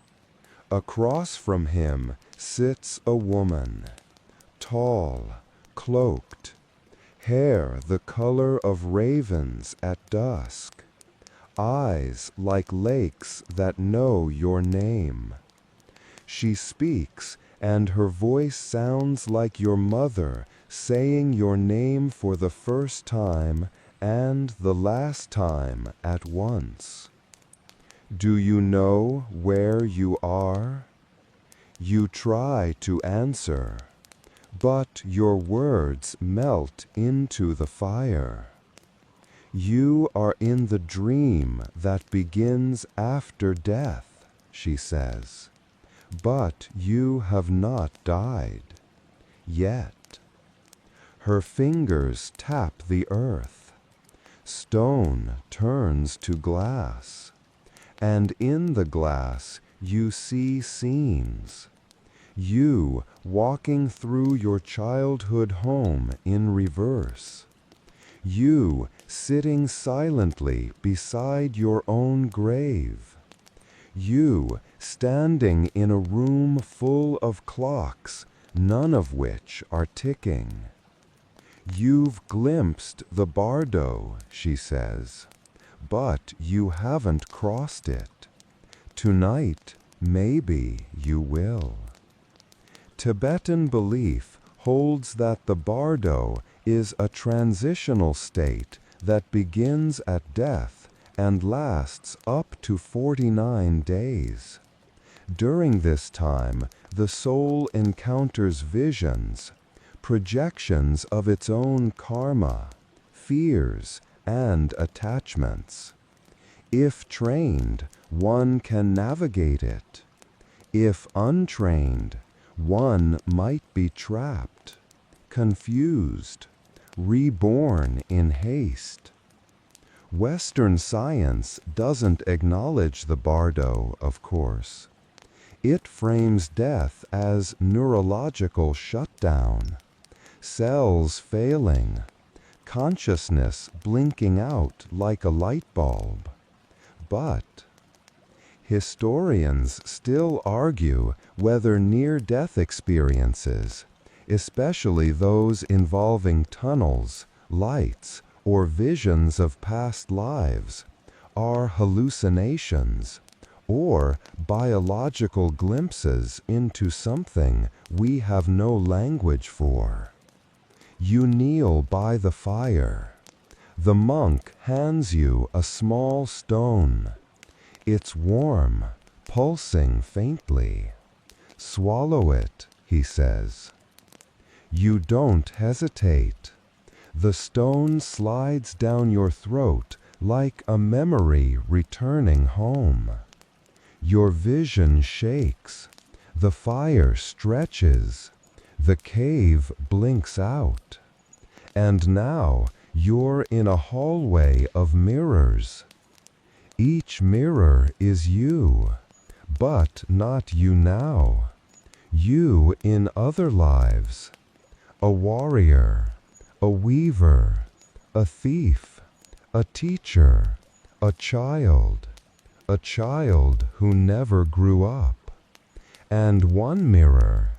Across from him sits a woman, tall, cloaked, hair the color of ravens at dusk, eyes like lakes that know your name. She speaks, and her voice sounds like your mother saying your name for the first time and the last time at once. Do you know where you are? You try to answer, but your words melt into the fire. You are in the dream that begins after death, she says, but you have not died yet. Her fingers tap the earth. Stone turns to glass. And in the glass you see scenes. You walking through your childhood home in reverse. You sitting silently beside your own grave. You standing in a room full of clocks, none of which are ticking. You've glimpsed the bardo, she says, but you haven't crossed it. Tonight, maybe you will. Tibetan belief holds that the bardo is a transitional state that begins at death and lasts up to 49 days. During this time, the soul encounters visions, projections of its own karma, fears, and attachments. If trained, one can navigate it. If untrained, one might be trapped, confused, reborn in haste. Western science doesn't acknowledge the bardo, of course. It frames death as neurological shutdown, cells failing, consciousness blinking out like a light bulb. But historians still argue whether near-death experiences, especially those involving tunnels, lights, or visions of past lives, are hallucinations or biological glimpses into something we have no language for. You kneel by the fire. The monk hands you a small stone. It's warm, pulsing faintly. Swallow it, he says. You don't hesitate. The stone slides down your throat like a memory returning home. Your vision shakes. The fire stretches. The cave blinks out. And now you're in a hallway of mirrors. Each mirror is you, but not you now. You in other lives. A warrior, a weaver, a thief, a teacher, a child who never grew up. And one mirror,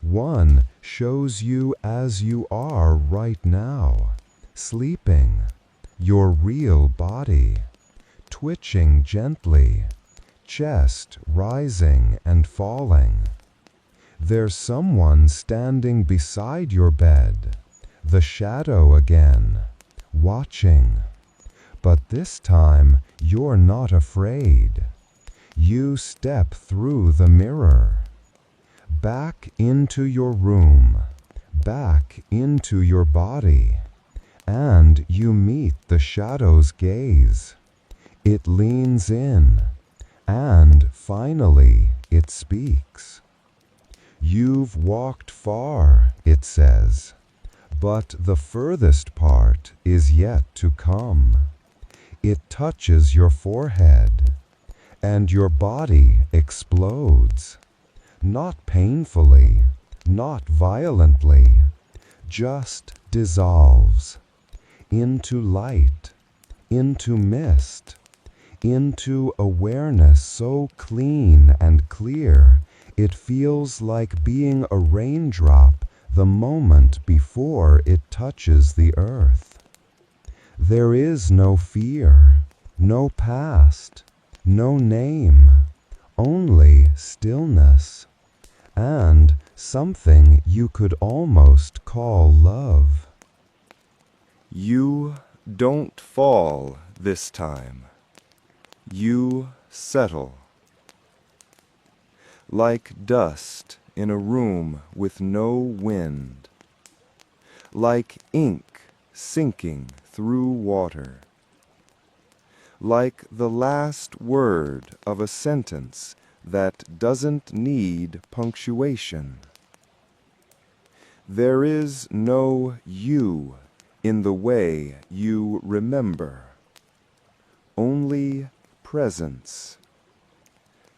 one shows you as you are right now, sleeping, your real body, twitching gently, chest rising and falling. There's someone standing beside your bed, the shadow again, watching. But this time you're not afraid. You step through the mirror, back into your room, back into your body, and you meet the shadow's gaze. It leans in, and finally it speaks. You've walked far, it says, but the furthest part is yet to come. It touches your forehead, and your body explodes. Not painfully, not violently, just dissolves into light, into mist, into awareness so clean and clear it feels like being a raindrop the moment before it touches the earth. There is no fear, no past, no name, only stillness, and something you could almost call love. You don't fall this time. You settle. Like dust in a room with no wind. Like ink sinking through water. Like the last word of a sentence that doesn't need punctuation. There is no you in the way you remember. Only presence.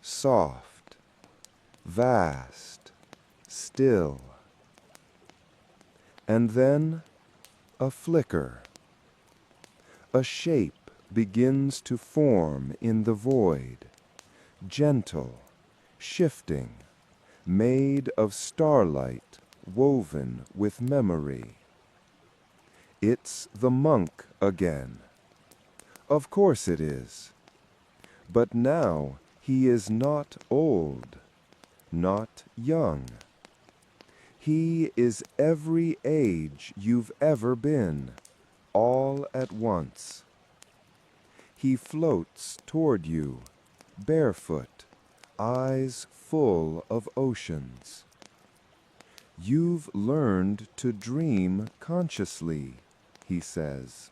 Soft, vast, still. And then a flicker. A shape begins to form in the void, gentle, shifting, made of starlight woven with memory. It's the monk again. Of course it is. But now he is not old, not young. He is every age you've ever been, all at once. He floats toward you, barefoot, eyes full of oceans. You've learned to dream consciously, he says.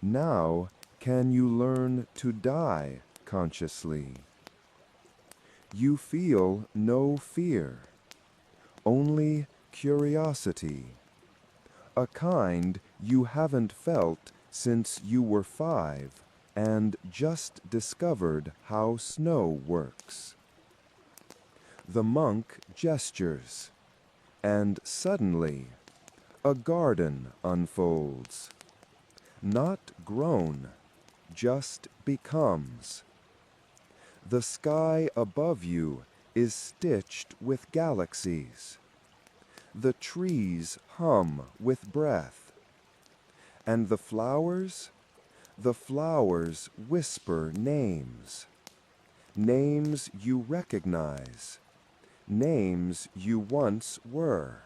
Now can you learn to die consciously? You feel no fear, only curiosity, a kind you haven't felt since you were 5 and just discovered how snow works. The monk gestures, and suddenly a garden unfolds. Not grown, just becomes. The sky above you is stitched with galaxies. The trees hum with breath. And the flowers whisper names. Names you recognize. Names you once were.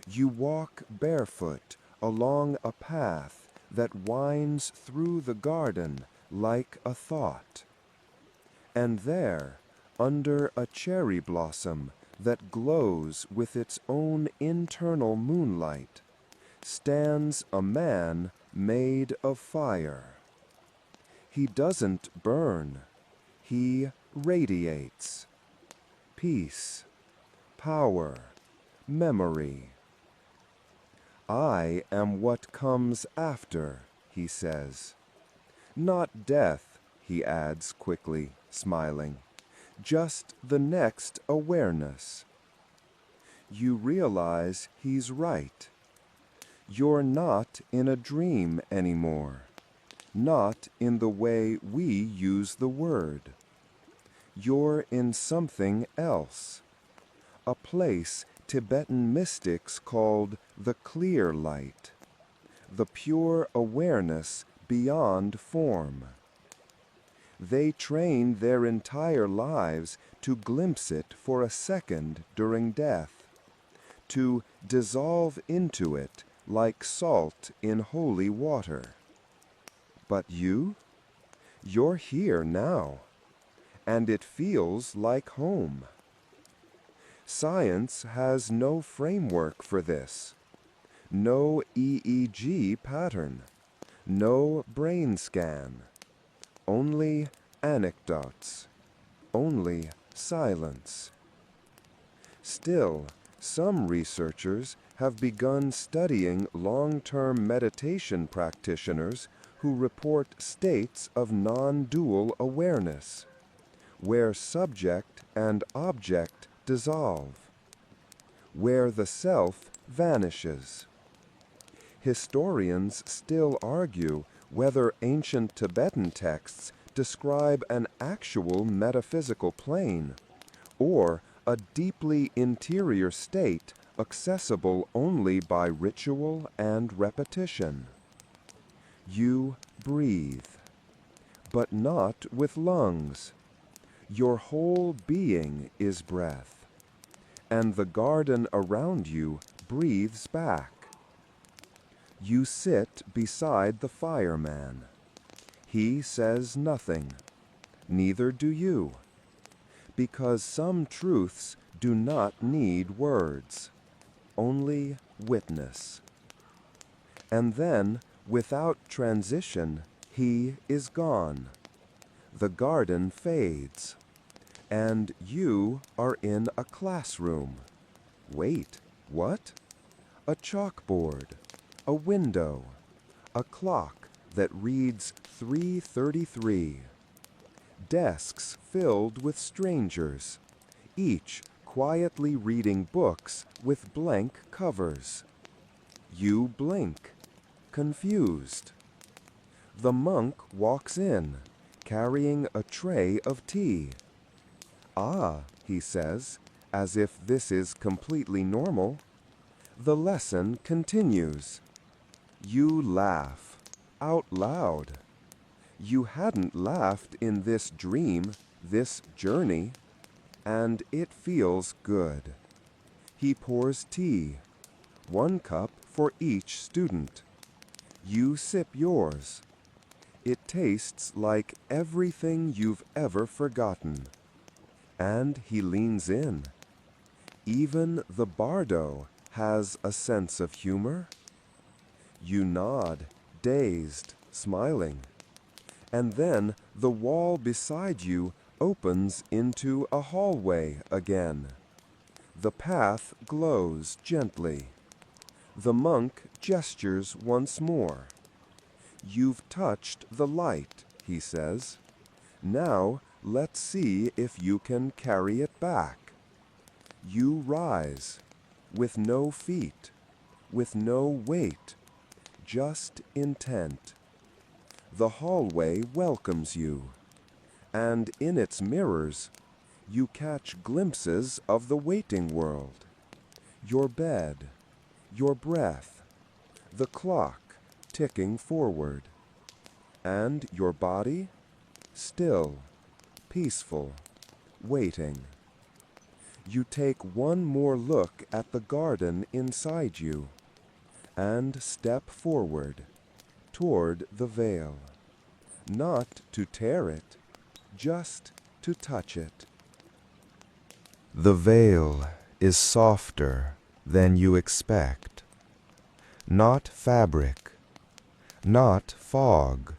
You walk barefoot along a path that winds through the garden like a thought. And there, under a cherry blossom that glows with its own internal moonlight, stands a man made of fire. He doesn't burn, he radiates. Peace, power, memory. I am what comes after, he says. Not death, he adds quickly, smiling. Just the next awareness. You realize he's right. You're not in a dream anymore. Not in the way we use the word. You're in something else. A place Tibetan mystics called the clear light. The pure awareness beyond form. They train their entire lives to glimpse it for a second during death, to dissolve into it like salt in holy water. But you're here now, and it feels like home. Science has no framework for this, no EEG pattern, no brain scan, only anecdotes, only silence. Still, some researchers have begun studying long-term meditation practitioners who report states of non-dual awareness, where subject and object dissolve, where the self vanishes. Historians still argue whether ancient Tibetan texts describe an actual metaphysical plane, or a deeply interior state accessible only by ritual and repetition. You breathe, but not with lungs. Your whole being is breath, and the garden around you breathes back. You sit beside the fireman. He says nothing, neither do you, because some truths do not need words, only witness. And then, without transition, he is gone. The garden fades, and you are in a classroom. Wait, what? A chalkboard, a window, a clock that reads 3:33. Desks filled with strangers, each quietly reading books with blank covers. You blink, confused. The monk walks in, carrying a tray of tea. Ah, he says, as if this is completely normal. The lesson continues. You laugh, out loud. You hadn't laughed in this dream, this journey, and it feels good. He pours tea, 1 cup for each student. You sip yours. It tastes like everything you've ever forgotten. And he leans in. Even the bardo has a sense of humor. You nod, dazed, smiling. And then the wall beside you opens into a hallway again. The path glows gently. The monk gestures once more. You've touched the light, he says. Now let's see if you can carry it back. You rise, with no feet, with no weight, just intent. The hallway welcomes you, and in its mirrors, you catch glimpses of the waiting world. Your bed, your breath, the clock ticking forward, and your body, still, peaceful, waiting. You take one more look at the garden inside you, and step forward, toward the veil. Not to tear it, just to touch it. The veil is softer than you expect. Not fabric, not fog,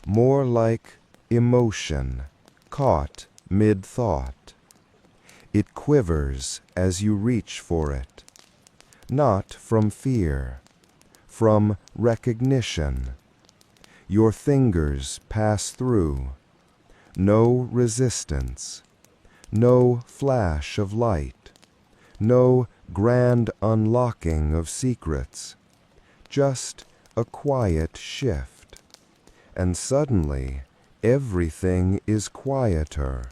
more like emotion caught mid-thought. It quivers as you reach for it, not from fear, from recognition. Your fingers pass through, no resistance, no flash of light, no grand unlocking of secrets, just a quiet shift. And suddenly everything is quieter,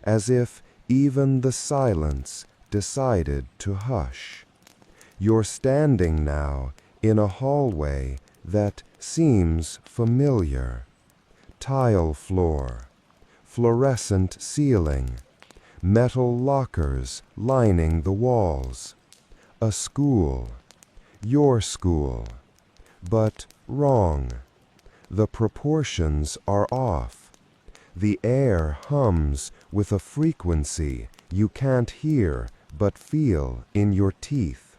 as if even the silence decided to hush. You're standing now in a hallway that seems familiar. Tile floor, fluorescent ceiling, metal lockers lining the walls. A school, your school, but wrong. The proportions are off. The air hums with a frequency you can't hear but feel in your teeth.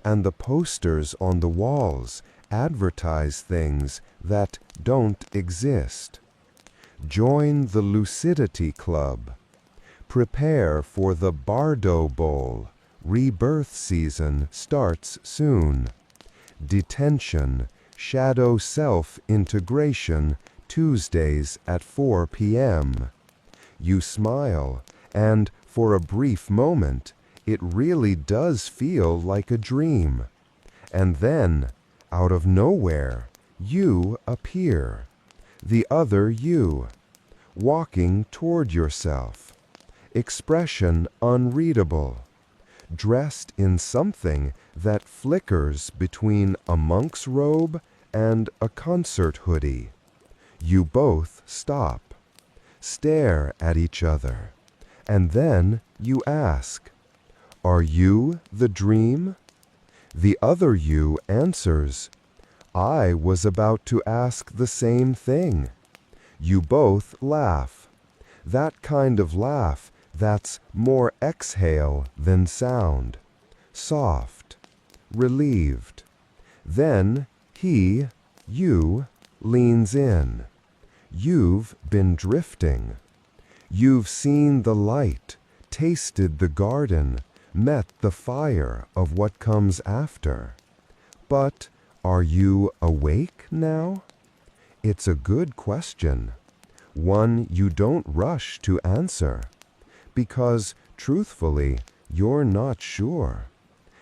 And the posters on the walls advertise things that don't exist. Join the Lucidity Club. Prepare for the Bardo Bowl. Rebirth season starts soon. Detention, shadow self-integration, Tuesdays at 4 p.m. You smile, and for a brief moment, it really does feel like a dream. And then, out of nowhere, you appear. The other you, walking toward yourself. Expression unreadable. Dressed in something that flickers between a monk's robe and a concert hoodie. You both stop, stare at each other, and then you ask, "Are you the dream?" The other you answers, "I was about to ask the same thing." You both laugh. That kind of laugh that's more exhale than sound. Soft, relieved. Then he, you, leans in. You've been drifting. You've seen the light, tasted the garden, met the fire of what comes after. But are you awake now? It's a good question, one you don't rush to answer, because truthfully, you're not sure.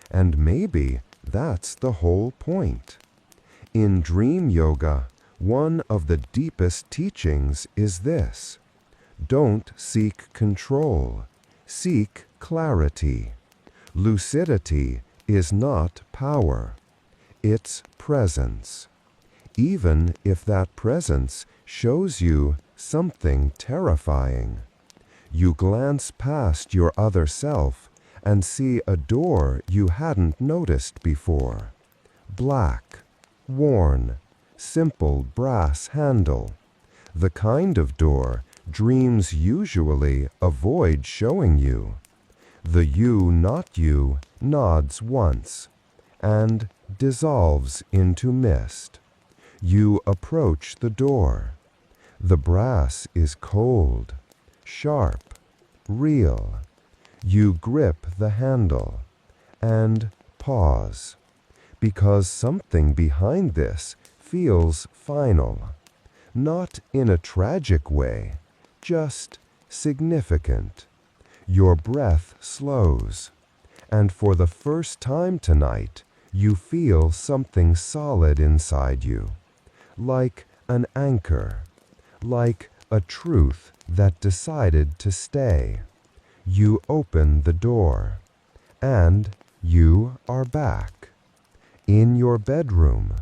And maybe that's the whole point. In dream yoga, one of the deepest teachings is this: don't seek control, seek clarity. Lucidity is not power, it's presence. Even if that presence shows you something terrifying. You glance past your other self and see a door you hadn't noticed before. Black, worn, simple brass handle. The kind of door dreams usually avoid showing you. The you, not you, nods once and dissolves into mist. You approach the door. The brass is cold, sharp, real. You grip the handle and pause, because something behind this feels final, not in a tragic way, just significant. Your breath slows, and for the first time tonight, you feel something solid inside you, like an anchor, like a truth that decided to stay. You open the door, and you are back. In your bedroom,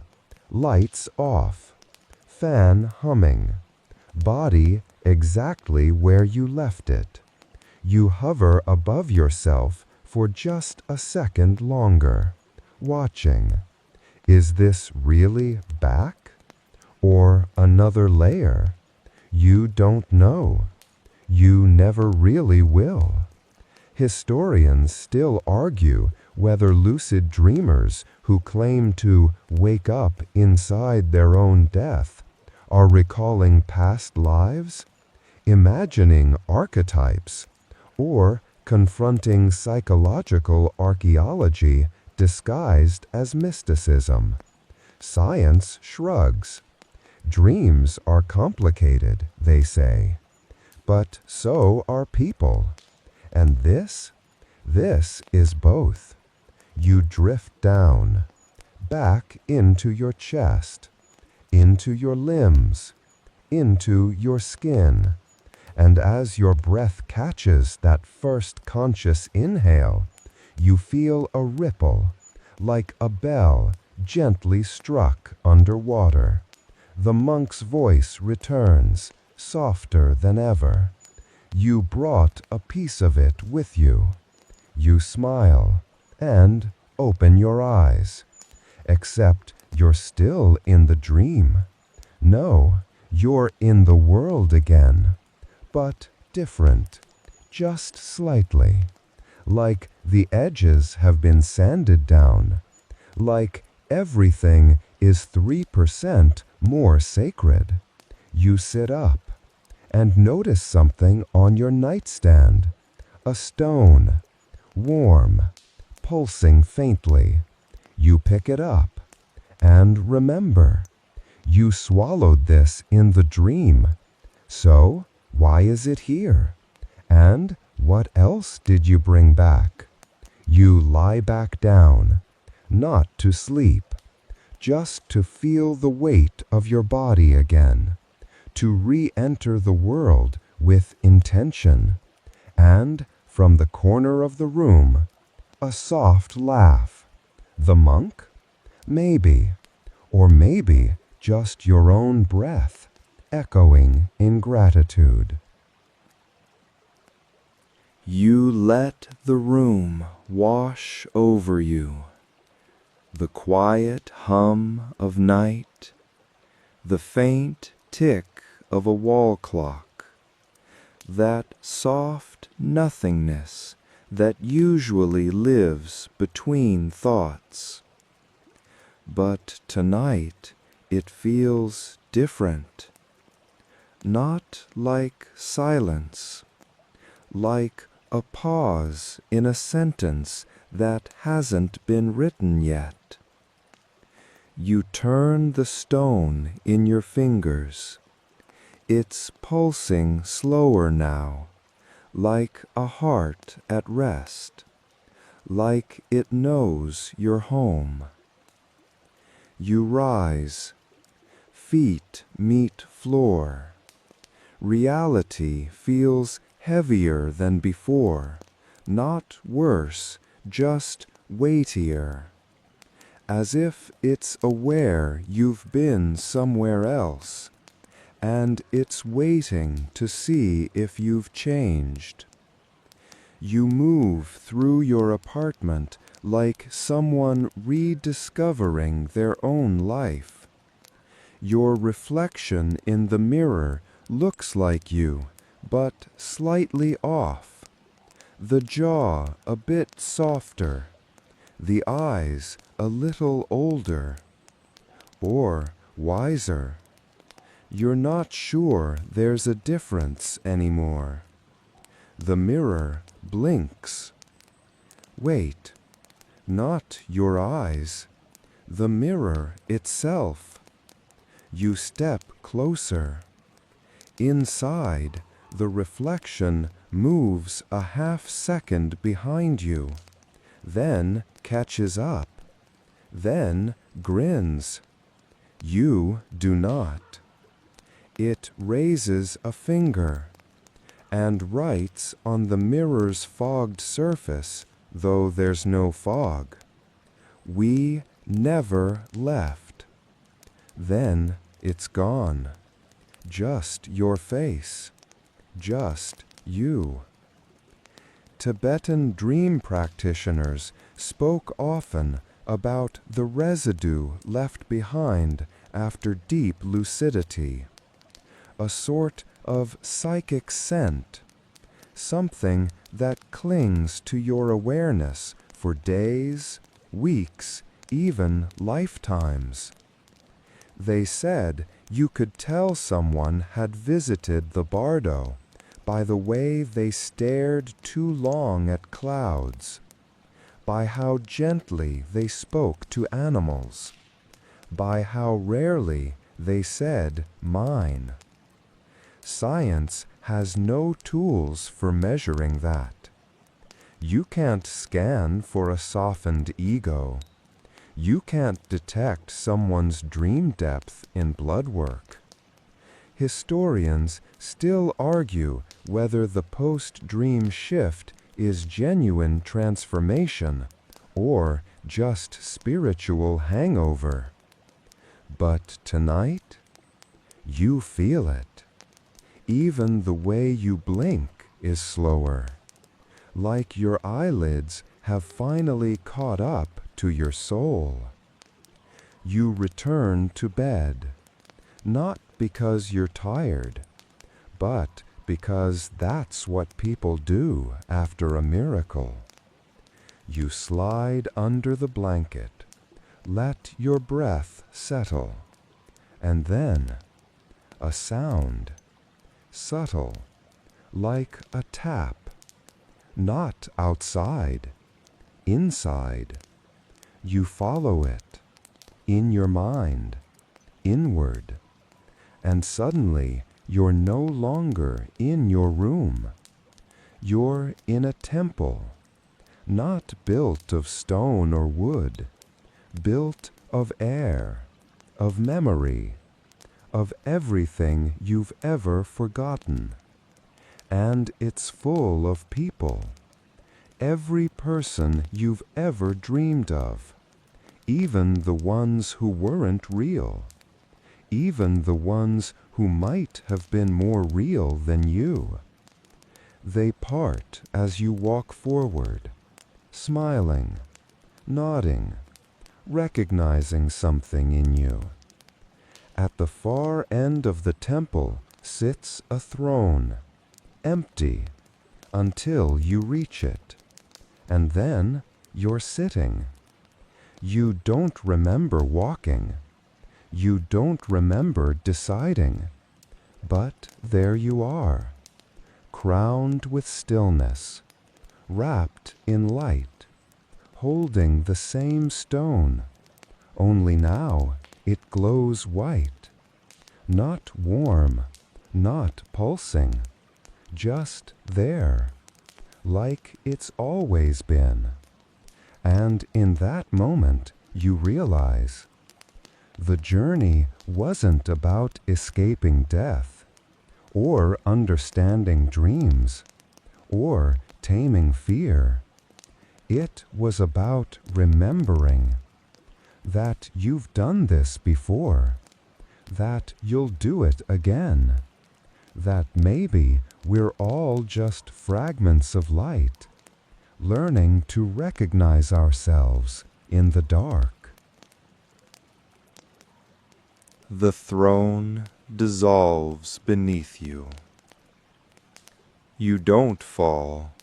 lights off, fan humming, body exactly where you left it. You hover above yourself for just a second longer, watching. Is this really back? Or another layer? You don't know. You never really will. Historians still argue whether lucid dreamers who claim to wake up inside their own death are recalling past lives, imagining archetypes, or confronting psychological archaeology disguised as mysticism. Science shrugs. Dreams are complicated, they say, but so are people. And this is both. You drift down, back into your chest, into your limbs, into your skin, and as your breath catches that first conscious inhale, you feel a ripple, like a bell gently struck underwater. The monk's voice returns, softer than ever. You brought a piece of it with you. You smile and open your eyes. Except you're still in the dream. No, you're in the world again, but different, just slightly. Like the edges have been sanded down. Like everything is 3% more sacred. You sit up and notice something on your nightstand. A stone, warm, pulsing faintly. You pick it up and remember, you swallowed this in the dream. So, why is it here? And what else did you bring back? You lie back down, not to sleep, just to feel the weight of your body again, to re-enter the world with intention. And from the corner of the room, a soft laugh. The monk? Maybe. Or maybe just your own breath, echoing in gratitude. You let the room wash over you, the quiet hum of night, the faint tick of a wall clock, that soft nothingness that usually lives between thoughts. But tonight it feels different, not like silence, like a pause in a sentence that hasn't been written yet. You turn the stone in your fingers. It's pulsing slower now, like a heart at rest, like it knows you're home. You rise, feet meet floor. Reality feels heavier than before, not worse, just weightier, as if it's aware you've been somewhere else, and it's waiting to see if you've changed. You move through your apartment like someone rediscovering their own life. Your reflection in the mirror looks like you, but slightly off. The jaw a bit softer, the eyes a little older, or wiser. You're not sure there's a difference anymore. The mirror blinks. Wait, not your eyes, the mirror itself. You step closer. Inside, the reflection moves a half second behind you, then catches up, then grins. You do not. It raises a finger and writes on the mirror's fogged surface, though there's no fog. We never left. Then it's gone. Just your face. Just you. Tibetan dream practitioners spoke often about the residue left behind after deep lucidity, a sort of psychic scent, something that clings to your awareness for days, weeks, even lifetimes. They said you could tell someone had visited the bardo by the way they stared too long at clouds, by how gently they spoke to animals, by how rarely they said mine. Science has no tools for measuring that. You can't scan for a softened ego. You can't detect someone's dream depth in blood work. Historians still argue whether the post-dream shift is genuine transformation or just spiritual hangover. But tonight, you feel it. Even the way you blink is slower, like your eyelids have finally caught up to your soul. You return to bed, not because you're tired, but because that's what people do after a miracle. You slide under the blanket, let your breath settle, and then a sound, subtle, like a tap, not outside, inside. You follow it, in your mind, inward, and suddenly you're no longer in your room. You're in a temple, not built of stone or wood, built of air, of memory, of everything you've ever forgotten. And it's full of people, every person you've ever dreamed of, even the ones who weren't real, even the ones who might have been more real than you. They part as you walk forward, smiling, nodding, recognizing something in you. At the far end of the temple sits a throne, empty, until you reach it. And then you're sitting. You don't remember walking. You don't remember deciding. But there you are, crowned with stillness, wrapped in light, holding the same stone, only now it glows white, not warm, not pulsing, just there, like it's always been. And in that moment you realize the journey wasn't about escaping death, or understanding dreams, or taming fear. It was about remembering that you've done this before, that you'll do it again, that maybe we're all just fragments of light, learning to recognize ourselves in the dark. The throne dissolves beneath you. You don't fall.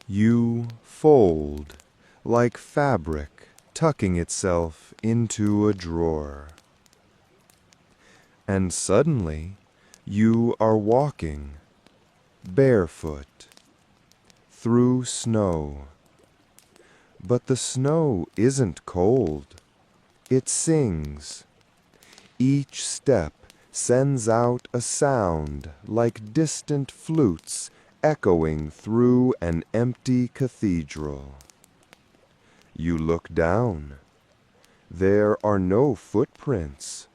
You fold like fabric tucking itself into a drawer. And suddenly you are walking barefoot through snow. But the snow isn't cold. It sings. Each step sends out a sound like distant flutes echoing through an empty cathedral. You look down. There are no footprints,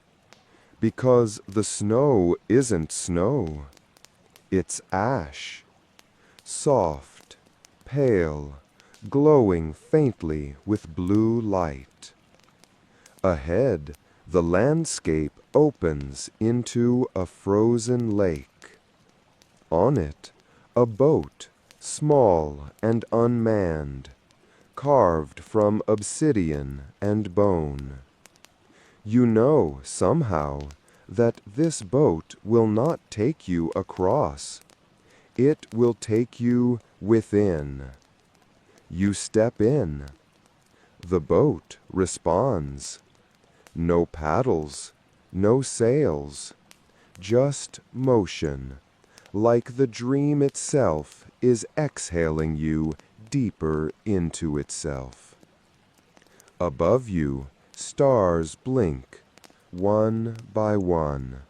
because the snow isn't snow. It's ash, soft, pale, glowing faintly with blue light. Ahead, the landscape opens into a frozen lake. On it, a boat, small and unmanned, carved from obsidian and bone. You know, somehow, that this boat will not take you across. It will take you within. You step in. The boat responds. No paddles, no sails, just motion, like the dream itself is exhaling you deeper into itself. Above you, stars blink, one by one,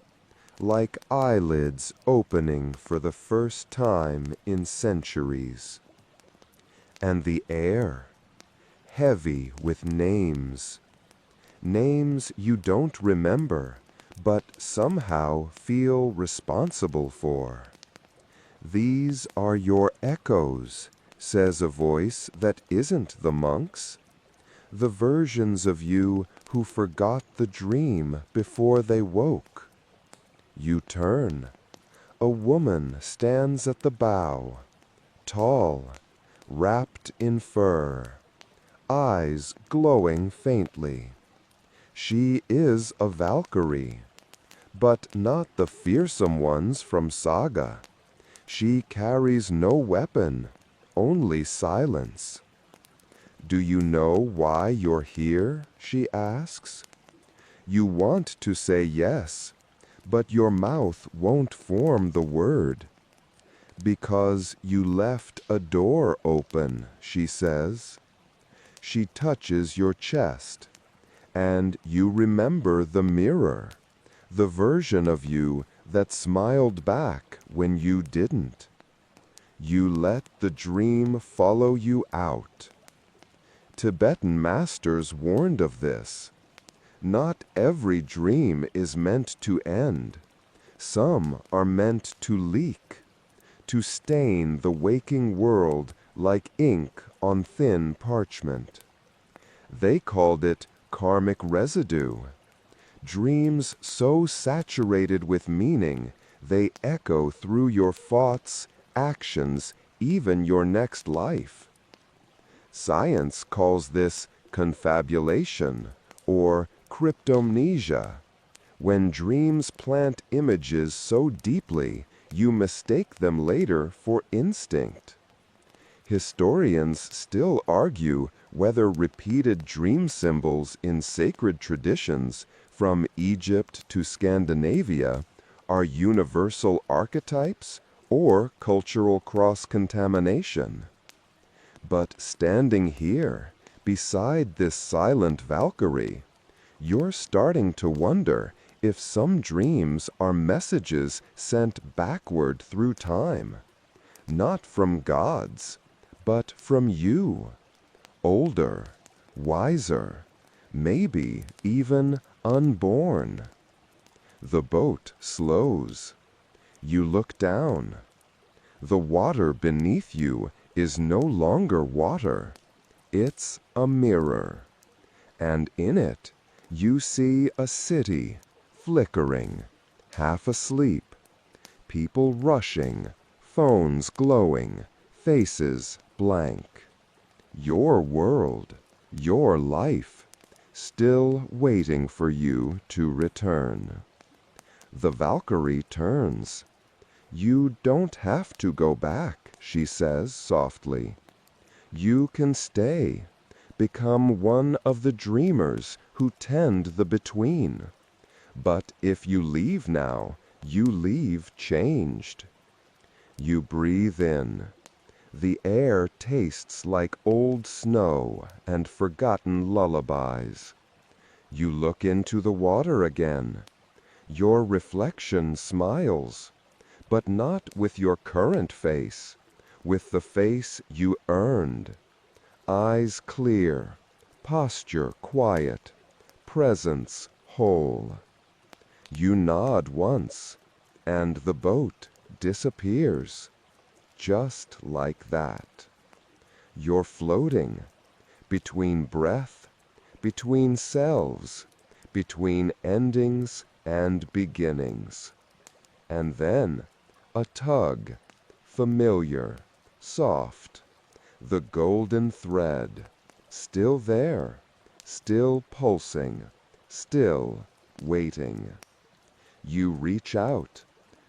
like eyelids opening for the first time in centuries. And the air, heavy with names, names you don't remember, but somehow feel responsible for. These are your echoes, says a voice that isn't the monk's, the versions of you who forgot the dream before they woke. You turn. A woman stands at the bow, tall, wrapped in fur, eyes glowing faintly. She is a Valkyrie, but not the fearsome ones from Saga. She carries no weapon, only silence. Do you know why you're here? She asks. You want to say yes, but your mouth won't form the word. Because you left a door open, she says. She touches your chest, and you remember the mirror, the version of you that smiled back when you didn't. You let the dream follow you out. Tibetan masters warned of this. Not every dream is meant to end. Some are meant to leak, to stain the waking world like ink on thin parchment. They called it karmic residue. Dreams so saturated with meaning, they echo through your thoughts, actions, even your next life. Science calls this confabulation or cryptomnesia, when dreams plant images so deeply you mistake them later for instinct. Historians still argue whether repeated dream symbols in sacred traditions from Egypt to Scandinavia are universal archetypes or cultural cross-contamination. But standing here, beside this silent Valkyrie, you're starting to wonder if some dreams are messages sent backward through time, not from gods, but from you, older, wiser, maybe even unborn. The boat slows. You look down. The water beneath you is no longer water. It's a mirror. And in it, you see a city flickering, half asleep, people rushing, phones glowing, faces blank. Your world, your life, still waiting for you to return. The Valkyrie turns. You don't have to go back, she says softly. You can stay, become one of the dreamers who tend the between. But if you leave now, you leave changed. You breathe in. The air tastes like old snow and forgotten lullabies. You look into the water again. Your reflection smiles, but not with your current face, with the face you earned. Eyes clear, posture quiet, presence whole. You nod once, and the boat disappears, just like that. You're floating between breath, between selves, between endings and beginnings. And then a tug, familiar, soft, the golden thread, still there, still pulsing, still waiting. You reach out,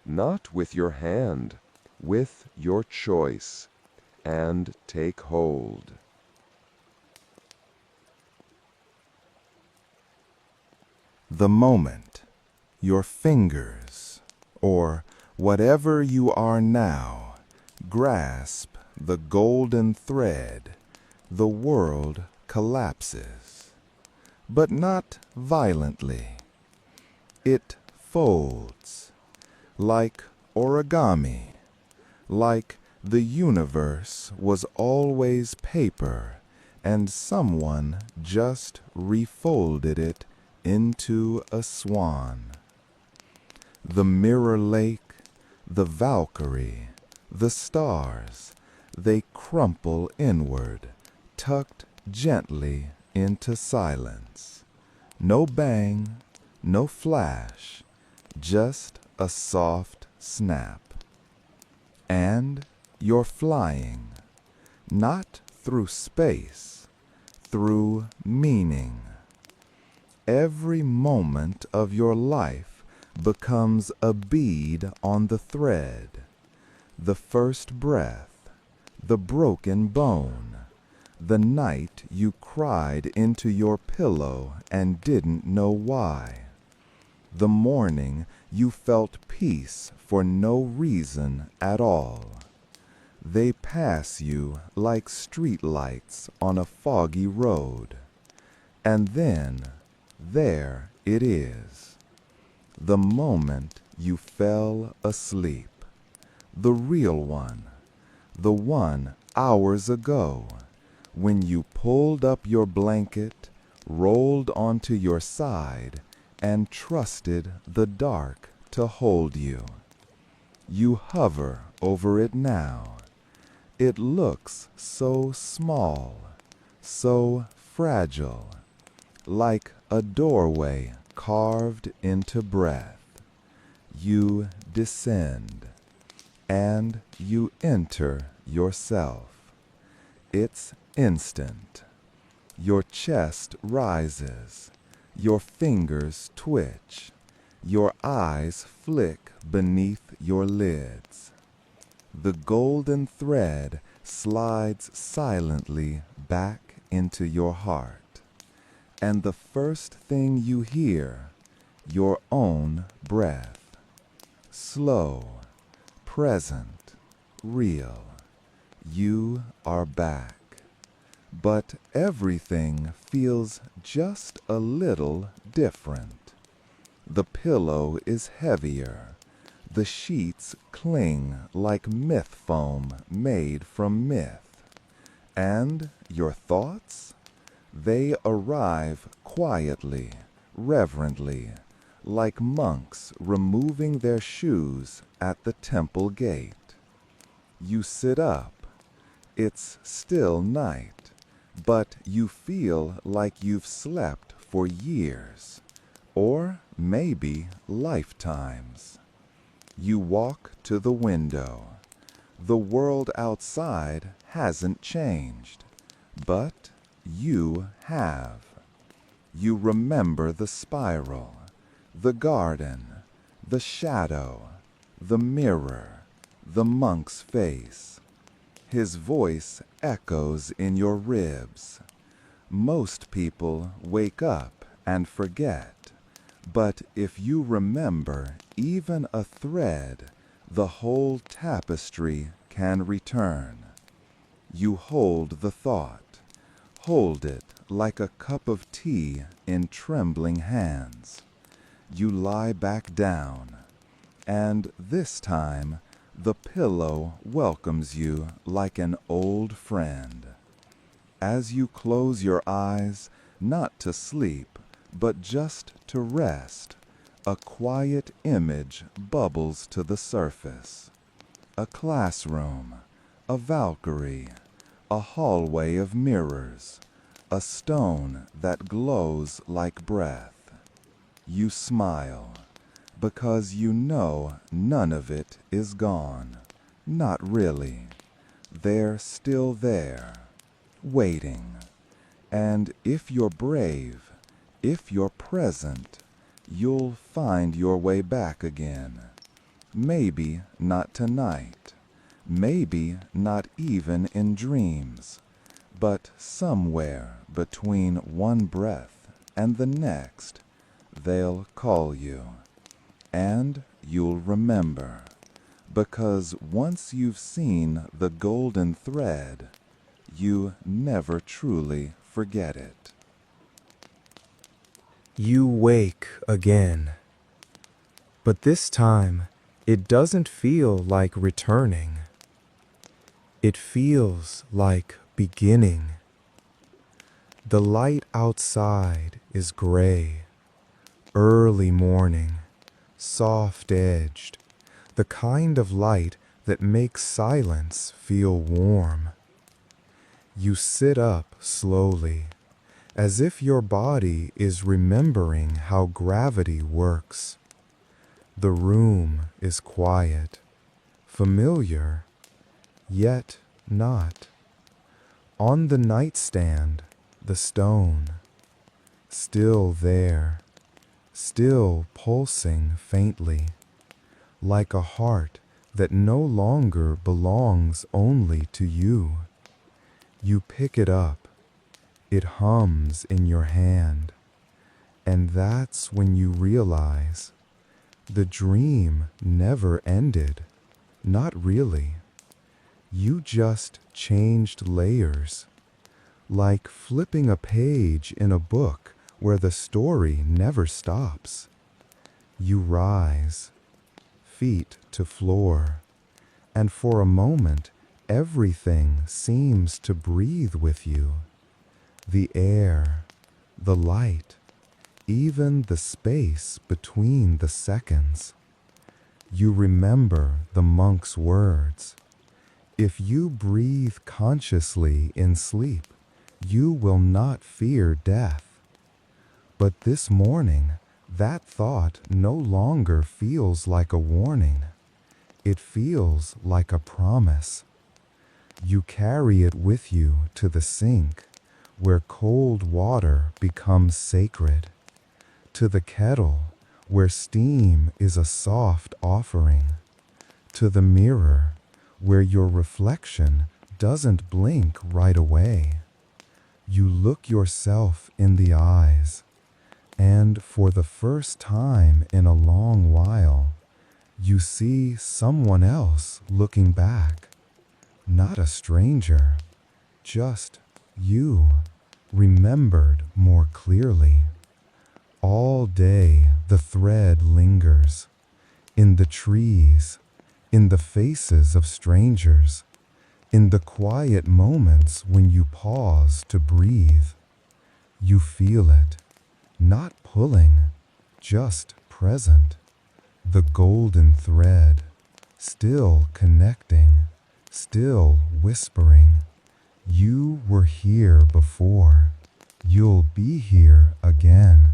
not with your hand, with your choice and take hold. The moment your fingers, or whatever you are now, grasp the golden thread, the world collapses, but not violently. It folds, like origami, like the universe was always paper and someone just refolded it into a swan. The mirror lake, the Valkyrie, the stars, they crumple inward, tucked gently into silence. No bang, no flash, just a soft snap. And you're flying, not through space, through meaning. Every moment of your life becomes a bead on the thread. The first breath, the broken bone, the night you cried into your pillow and didn't know why. The morning you felt peace for no reason at all. They pass you like streetlights on a foggy road. And then, there it is. The moment you fell asleep. The real one. The one hours ago, when you pulled up your blanket, rolled onto your side, and trusted the dark to hold you. You hover over it now. It looks so small, so fragile, like a doorway carved into breath. You descend, and you enter yourself. It's instant. Your chest rises. Your fingers twitch. Your eyes flick beneath your lids. The golden thread slides silently back into your heart. And the first thing you hear, your own breath. Slow, present, real. You are back. But everything feels just a little different. The pillow is heavier. The sheets cling like myth foam made from myth. And your thoughts? They arrive quietly, reverently, like monks removing their shoes at the temple gate. You sit up. It's still night, but you feel like you've slept for years, or maybe lifetimes. You walk to the window. The world outside hasn't changed, but you have. You remember the spiral, the garden, the shadow, the mirror, the monk's face. His voice echoes in your ribs. Most people wake up and forget, but if you remember even a thread, the whole tapestry can return. You hold the thought. Hold it like a cup of tea in trembling hands. You lie back down, and this time the pillow welcomes you like an old friend. As you close your eyes, not to sleep, but just to rest, a quiet image bubbles to the surface. A classroom, a Valkyrie, a hallway of mirrors, a stone that glows like breath. You smile, because you know none of it is gone. Not really. They're still there, waiting. And if you're brave, if you're present, you'll find your way back again. Maybe not tonight, maybe not even in dreams, but somewhere between one breath and the next, they'll call you, and you'll remember, because once you've seen the golden thread, you never truly forget it. You wake again. But this time, it doesn't feel like returning. It feels like beginning. The light outside is gray, early morning, soft-edged, the kind of light that makes silence feel warm. You sit up slowly, as if your body is remembering how gravity works. The room is quiet, familiar, yet not. On the nightstand, the stone, still there, still pulsing faintly, like a heart that no longer belongs only to you. You pick it up, it hums in your hand, and that's when you realize the dream never ended. Not really. You just changed layers, like flipping a page in a book where the story never stops. You rise, feet to floor, and for a moment everything seems to breathe with you. The air, the light, even the space between the seconds. You remember the monk's words. If you breathe consciously in sleep, you will not fear death. But this morning, that thought no longer feels like a warning. It feels like a promise. You carry it with you to the sink, where cold water becomes sacred, to the kettle, where steam is a soft offering, to the mirror, where your reflection doesn't blink right away. You look yourself in the eyes, and for the first time in a long while, you see someone else looking back. Not a stranger, just you, remembered more clearly. All day the thread lingers, in the trees, in the faces of strangers, in the quiet moments when you pause to breathe. You feel it, not pulling, just present. The golden thread, still connecting, still whispering. You were here before. You'll be here again.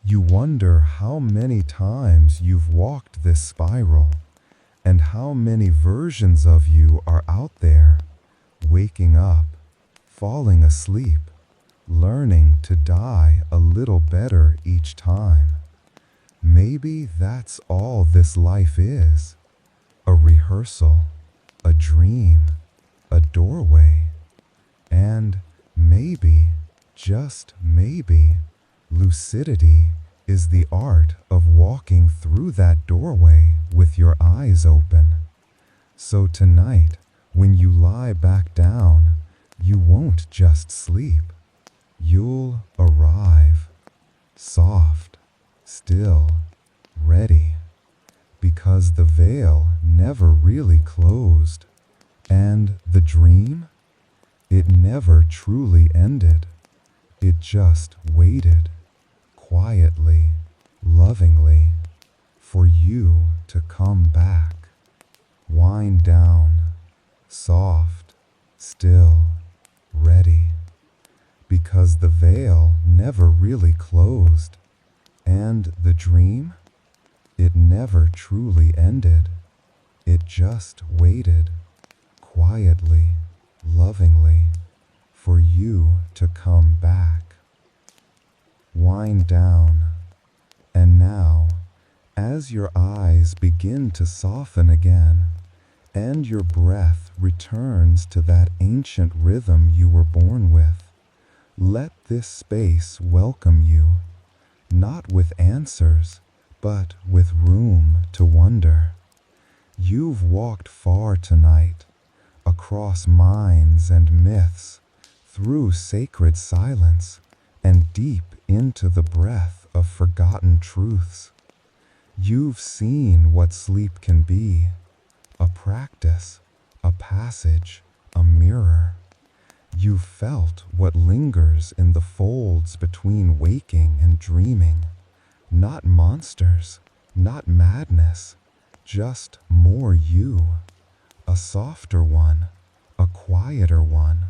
You wonder how many times you've walked this spiral, and how many versions of you are out there, waking up, falling asleep, learning to die a little better each time. Maybe that's all this life is. A rehearsal, a dream, a doorway, and maybe, just maybe, lucidity is the art of walking through that doorway with your eyes open. So tonight, when you lie back down, you won't just sleep. You'll arrive, soft, still, ready, because the veil never really closed, and the dream, it never truly ended. It just waited, quietly, lovingly, for you to come back. Wind down, soft, still, ready, because the veil never really closed, and the dream, it never truly ended. It just waited, quietly, lovingly, for you to come back. Wind down, and now, as your eyes begin to soften again, and your breath returns to that ancient rhythm you were born with. Let this space welcome you, not with answers, but with room to wonder. You've walked far tonight, across minds and myths, through sacred silence, and deep into the breath of forgotten truths. You've seen what sleep can be, a practice, a passage, a mirror. You've felt what lingers in the folds between waking and dreaming. Not monsters, not madness, just more you. A softer one, a quieter one,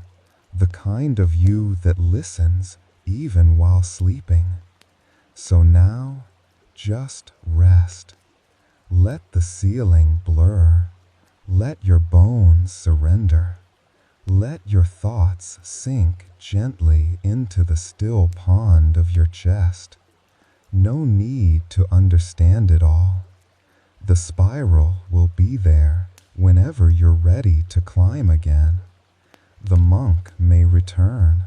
the kind of you that listens even while sleeping. So now, just rest. Let the ceiling blur. Let your bones surrender. Let your thoughts sink gently into the still pond of your chest. No need to understand it all. The spiral will be there whenever you're ready to climb again. The monk may return,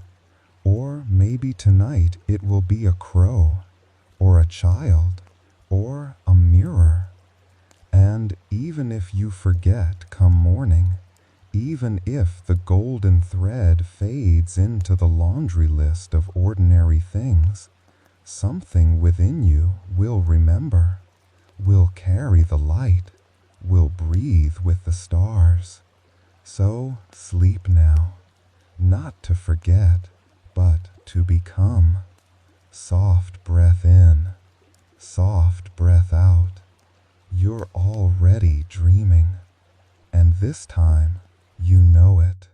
or maybe tonight it will be a crow, or a child, or a mirror. And even if you forget come morning, even if the golden thread fades into the laundry list of ordinary things, something within you will remember, will carry the light, will breathe with the stars. So sleep now, not to forget, but to become. Soft breath in, soft breath out. You're already dreaming, and this time you know it.